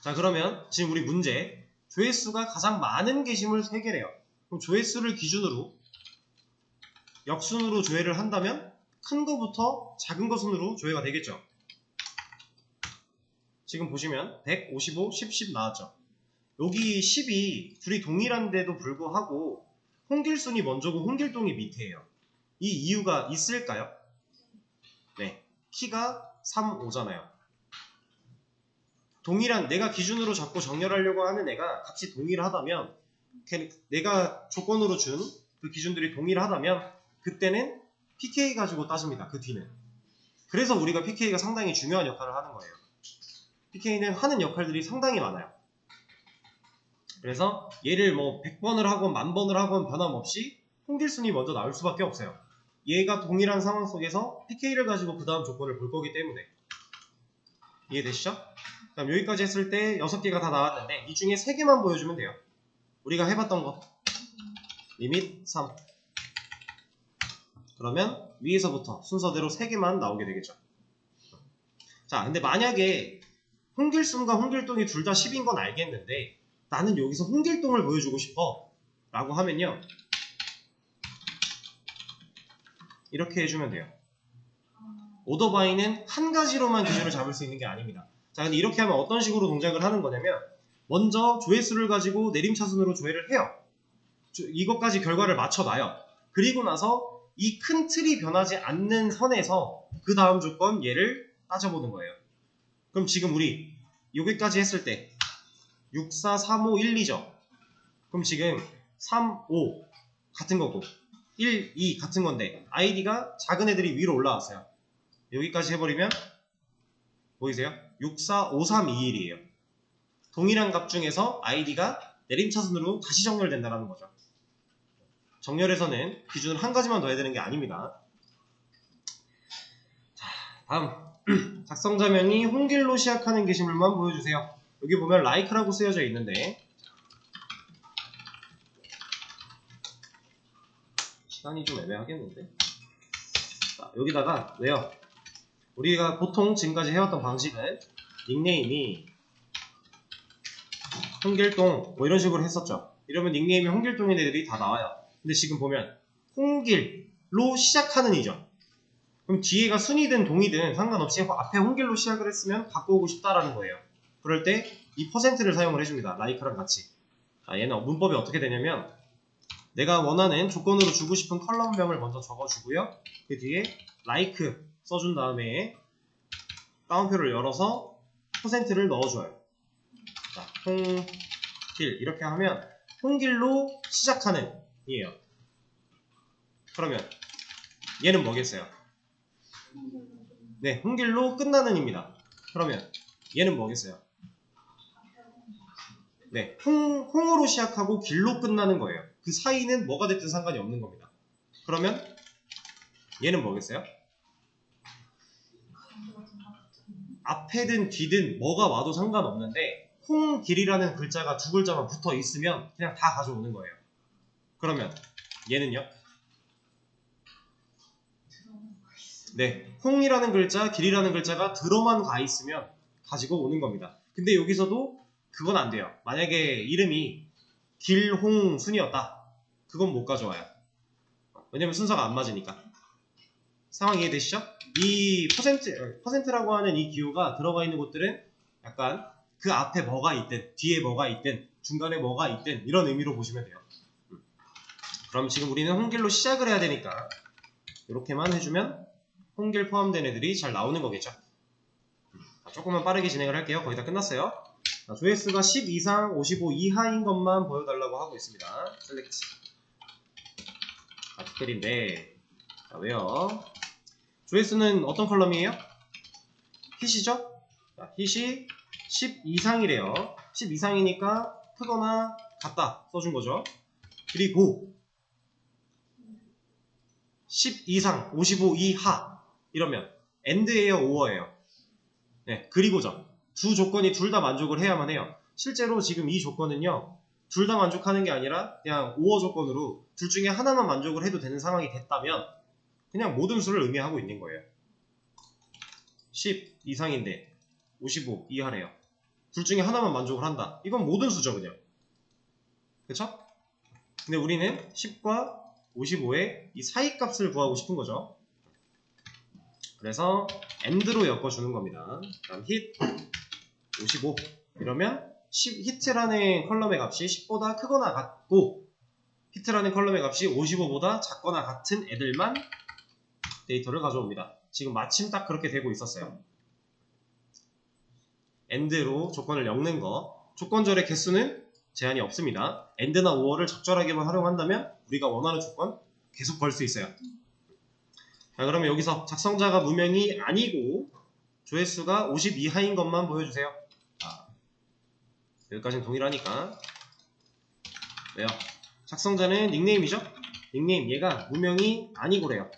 자, 그러면 지금 우리 문제 조회수가 가장 많은 게시물 3개래요. 그럼 조회수를 기준으로 역순으로 조회를 한다면 큰 거부터 작은 거 순으로 조회가 되겠죠. 지금 보시면 100, 55, 10, 10 나왔죠. 여기 10이 둘이 동일한데도 불구하고 홍길순이 먼저고 홍길동이 밑에예요. 이 이유가 있을까요? 네, 키가 3, 5잖아요. 동일한, 내가 기준으로 잡고 정렬하려고 하는 애가 값이 동일하다면, 내가 조건으로 준 그 기준들이 동일하다면 그때는 pk 가지고 따집니다. 그 뒤는. 그래서 우리가 pk가 상당히 중요한 역할을 하는 거예요. pk는 하는 역할들이 상당히 많아요. 그래서 얘를 뭐 100번을 하건 1000번을 하건 변함없이 홍길순이 먼저 나올 수밖에 없어요. 얘가 동일한 상황 속에서 pk를 가지고 그 다음 조건을 볼 거기 때문에. 이해되시죠? 그럼 여기까지 했을 때 6개가 다 나왔는데 이 중에 3개만 보여주면 돼요. 우리가 해봤던 거. 리밋 3. 그러면 위에서부터 순서대로 3개만 나오게 되겠죠. 자, 근데 만약에 홍길순과 홍길동이 둘 다 10인 건 알겠는데 나는 여기서 홍길동을 보여주고 싶어 라고 하면요, 이렇게 해주면 돼요. 오더바이는 한 가지로만 기준을 잡을 수 있는 게 아닙니다. 자, 근데 이렇게 하면 어떤 식으로 동작을 하는 거냐면 먼저 조회수를 가지고 내림차순으로 조회를 해요. 이것까지 결과를 맞춰놔요. 그리고 나서 이 큰 틀이 변하지 않는 선에서 그 다음 조건 얘를 따져보는 거예요. 그럼 지금 우리 여기까지 했을 때 6, 4, 3, 5, 1, 2죠. 그럼 지금 3, 5 같은 거고 1, 2 같은 건데 id가 작은 애들이 위로 올라왔어요. 여기까지 해버리면 보이세요? 6, 4, 5, 3, 2, 1이에요. 동일한 값 중에서 id가 내림차순으로 다시 정렬된다는 거죠. 정렬에서는 기준을 한 가지만 더 해야 되는 게 아닙니다. 자, 다음 작성자명이 홍길로 시작하는 게시물만 보여주세요. 여기 보면 like라고 쓰여져 있는데 시간이 좀 애매하겠는데. 자, 여기다가 왜요? 우리가 보통 지금까지 해왔던 방식은 닉네임이 홍길동 뭐 이런 식으로 했었죠. 이러면 닉네임이 홍길동인 애들이 다 나와요. 근데 지금 보면 홍길로 시작하는 이죠. 그럼 뒤에가 순이든 동이든 상관없이 앞에 홍길로 시작을 했으면 바꿔오고 싶다라는 거예요. 그럴 때 이 퍼센트를 사용을 해줍니다. like랑 같이. 자, 얘는 문법이 어떻게 되냐면 내가 원하는 조건으로 주고 싶은 컬럼명을 먼저 적어주고요. 그 뒤에 like 써준 다음에 따옴표를 열어서 퍼센트를 넣어줘요. 자, 홍길 이렇게 하면 홍길로 시작하는 이에요. 그러면 얘는 뭐겠어요? 네, 홍길로 끝나는 입니다. 그러면 얘는 뭐겠어요? 네, 홍으로 시작하고 길로 끝나는 거예요. 그 사이는 뭐가 됐든 상관이 없는 겁니다. 그러면 얘는 뭐겠어요? 앞에든 뒤든 뭐가 와도 상관없는데 홍길이라는 글자가 두 글자만 붙어 있으면 그냥 다 가져오는 거예요. 그러면 얘는요? 네, 홍이라는 글자, 길이라는 글자가 들어만 가 있으면 가지고 오는 겁니다. 근데 여기서도 그건 안 돼요. 만약에 이름이 길홍순이었다. 그건 못 가져와요. 왜냐면 순서가 안 맞으니까. 상황 이해되시죠? 이 퍼센트라고 하는 이 기호가 들어가 있는 곳들은 약간 그 앞에 뭐가 있든 뒤에 뭐가 있든 중간에 뭐가 있든 이런 의미로 보시면 돼요. 그럼 지금 우리는 홍길로 시작을 해야 되니까 이렇게만 해주면 홍길 포함된 애들이 잘 나오는 거겠죠. 자, 조금만 빠르게 진행을 할게요. 거의 다 끝났어요. 자, 조회수가 10 이상 55 이하인 것만 보여달라고 하고 있습니다. 셀렉트. 아티클인데 자, 왜요? 조회수는 어떤 컬럼이에요? hit이죠? 자, hit이 10 이상이래요. 10 이상이니까 크거나 같다 써준 거죠. 그리고 10 이상 55 이하 이러면 and예요, or예요? 네, 그리고죠. 두 조건이 둘 다 만족을 해야만 해요. 실제로 지금 이 조건은요, 둘 다 만족하는 게 아니라 그냥 or 조건으로 둘 중에 하나만 만족을 해도 되는 상황이 됐다면 그냥 모든 수를 의미하고 있는 거예요. 10 이상인데 55 이하래요. 둘 중에 하나만 만족을 한다. 이건 모든 수죠, 그냥. 그쵸? 근데 우리는 10과 55의 이 사이 값을 구하고 싶은 거죠. 그래서 and로 엮어주는 겁니다. 그럼 hit 55 이러면 히트라는 컬럼의 값이 10보다 크거나 같고 히트라는 컬럼의 값이 55보다 작거나 같은 애들만 데이터를 가져옵니다. 지금 마침 딱 그렇게 되고 있었어요. AND로 조건을 엮는 거, 조건절의 개수는 제한이 없습니다. AND나 OR을 적절하게만 활용한다면 우리가 원하는 조건 계속 걸 수 있어요. 자, 그러면 여기서 작성자가 무명이 아니고 조회수가 50 이하인 것만 보여주세요. 여기까지는 동일하니까. 왜요? 작성자는 닉네임이죠? 닉네임, 얘가 무명이 아니고래요.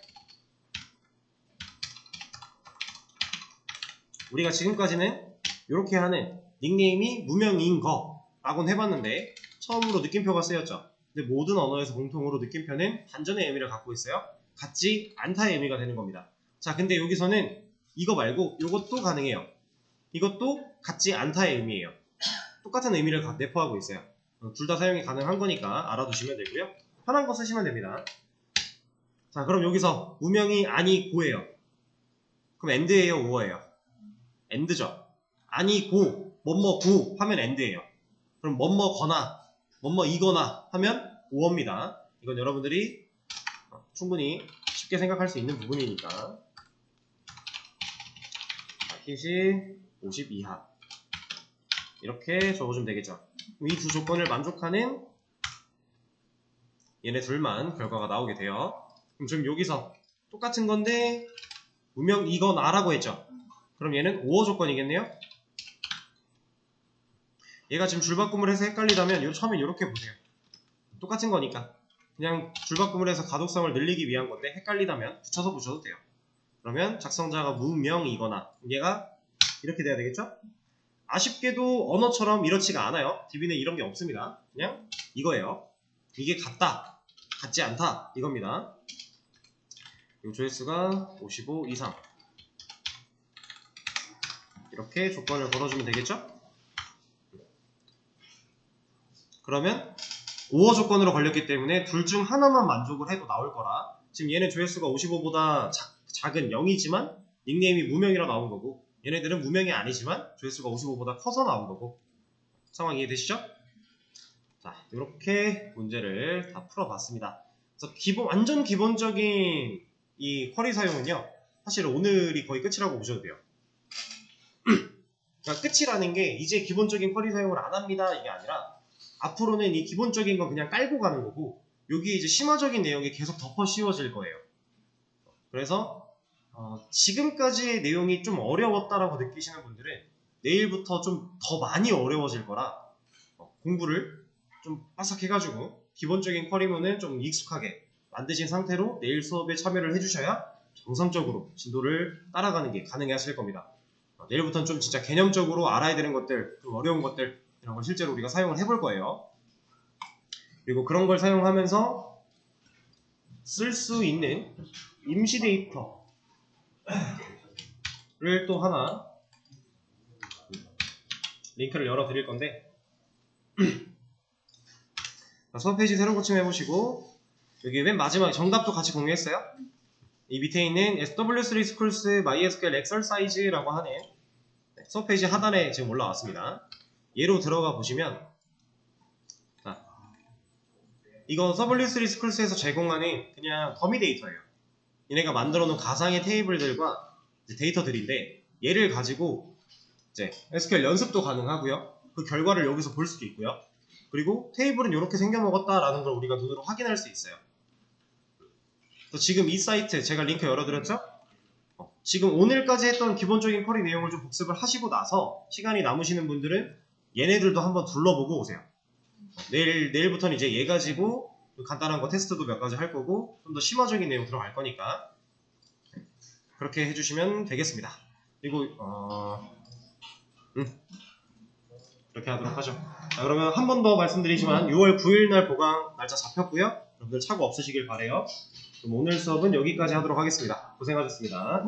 우리가 지금까지는 이렇게 하는 닉네임이 무명인 거 라고는 해봤는데 처음으로 느낌표가 쓰였죠. 근데 모든 언어에서 공통으로 느낌표는 반전의 의미를 갖고 있어요. 같지 않다의 의미가 되는 겁니다. 자, 근데 여기서는 이거 말고 이것도 가능해요. 이것도 같지 않다의 의미예요. 똑같은 의미를 내포하고 있어요. 둘 다 사용이 가능한 거니까 알아두시면 되고요. 편한 거 쓰시면 됩니다. 자, 그럼 여기서 무명이 아니고예요. 그럼 AND예요, OR예요? AND죠. 아니고 뭐뭐고 하면 AND예요. 그럼 뭐뭐거나 뭐뭐이거나 하면 OR입니다. 이건 여러분들이 충분히 쉽게 생각할 수 있는 부분이니까. hit이 50 이하 이렇게 적어주면 되겠죠. 이 두 조건을 만족하는 얘네 둘만 결과가 나오게 돼요. 그럼 지금 여기서 똑같은 건데 무명이거나라고 했죠. 그럼 얘는 OR 조건이겠네요. 얘가 지금 줄바꿈을 해서 헷갈리다면 처음에 이렇게 보세요. 똑같은 거니까 그냥 줄바꿈을 해서 가독성을 늘리기 위한 건데 헷갈리다면 붙여서 보셔도 돼요. 그러면 작성자가 무명이거나 얘가 이렇게 돼야 되겠죠? 아쉽게도 언어처럼 이렇지가 않아요. DB는 이런 게 없습니다. 그냥 이거예요. 이게 같다, 같지 않다 이겁니다. 이 조회수가 55 이상 이렇게 조건을 걸어주면 되겠죠? 그러면 OR 조건으로 걸렸기 때문에 둘 중 하나만 만족을 해도 나올 거라. 지금 얘는 조회수가 55보다 작은 0이지만 닉네임이 무명이라 나온 거고 얘네들은 무명이 아니지만 조회수가 55보다 커서 나온 거고. 상황 이해되시죠? 자, 이렇게 문제를 다 풀어봤습니다. 그래서 완전 기본적인 이 쿼리 사용은요, 사실 오늘이 거의 끝이라고 보셔도 돼요. 그러니까 끝이라는 게 이제 기본적인 쿼리 사용을 안 합니다 이게 아니라 앞으로는 이 기본적인 건 그냥 깔고 가는 거고 여기에 이제 심화적인 내용이 계속 덮어 씌워질 거예요. 그래서 지금까지의 내용이 좀 어려웠다라고 느끼시는 분들은 내일부터 좀 더 많이 어려워질 거라 공부를 좀 바싹 해가지고 기본적인 쿼리문은 좀 익숙하게 만드신 상태로 내일 수업에 참여를 해주셔야 정상적으로 진도를 따라가는 게 가능하실 겁니다. 내일부터는 좀 진짜 개념적으로 알아야 되는 것들, 좀 어려운 것들 이런 걸 실제로 우리가 사용을 해볼 거예요. 그리고 그런 걸 사용하면서 쓸 수 있는 임시 데이터를 또 하나 링크를 열어 드릴 건데 수업 페이지 새로 고침해보시고 여기 맨 마지막에 정답도 같이 공유했어요. 이 밑에 있는 W3 Schools MySQL Exercise라고 하는 수업 페이지 하단에 지금 올라왔습니다. 얘로 들어가 보시면 이거 W3 Schools에서 제공하는 그냥 더미 데이터예요. 얘네가 만들어 놓은 가상의 테이블들과 데이터들인데 얘를 가지고 이제 SQL 연습도 가능하고요. 그 결과를 여기서 볼 수도 있고요. 그리고 테이블은 이렇게 생겨먹었다라는 걸 우리가 눈으로 확인할 수 있어요. 지금 이 사이트 제가 링크 열어드렸죠? 지금 오늘까지 했던 기본적인 쿼리 내용을 좀 복습을 하시고 나서 시간이 남으시는 분들은 얘네들도 한번 둘러보고 오세요. 내일부터는 이제 얘 가지고 간단한 거 테스트도 몇 가지 할 거고 좀 더 심화적인 내용 들어갈 거니까 그렇게 해주시면 되겠습니다. 그리고 이렇게 하도록 하죠. 자, 그러면 한 번 더 말씀드리지만 6월 9일 날 보강 날짜 잡혔고요. 여러분들 착오 없으시길 바래요. 그럼 오늘 수업은 여기까지 하도록 하겠습니다. 고생하셨습니다.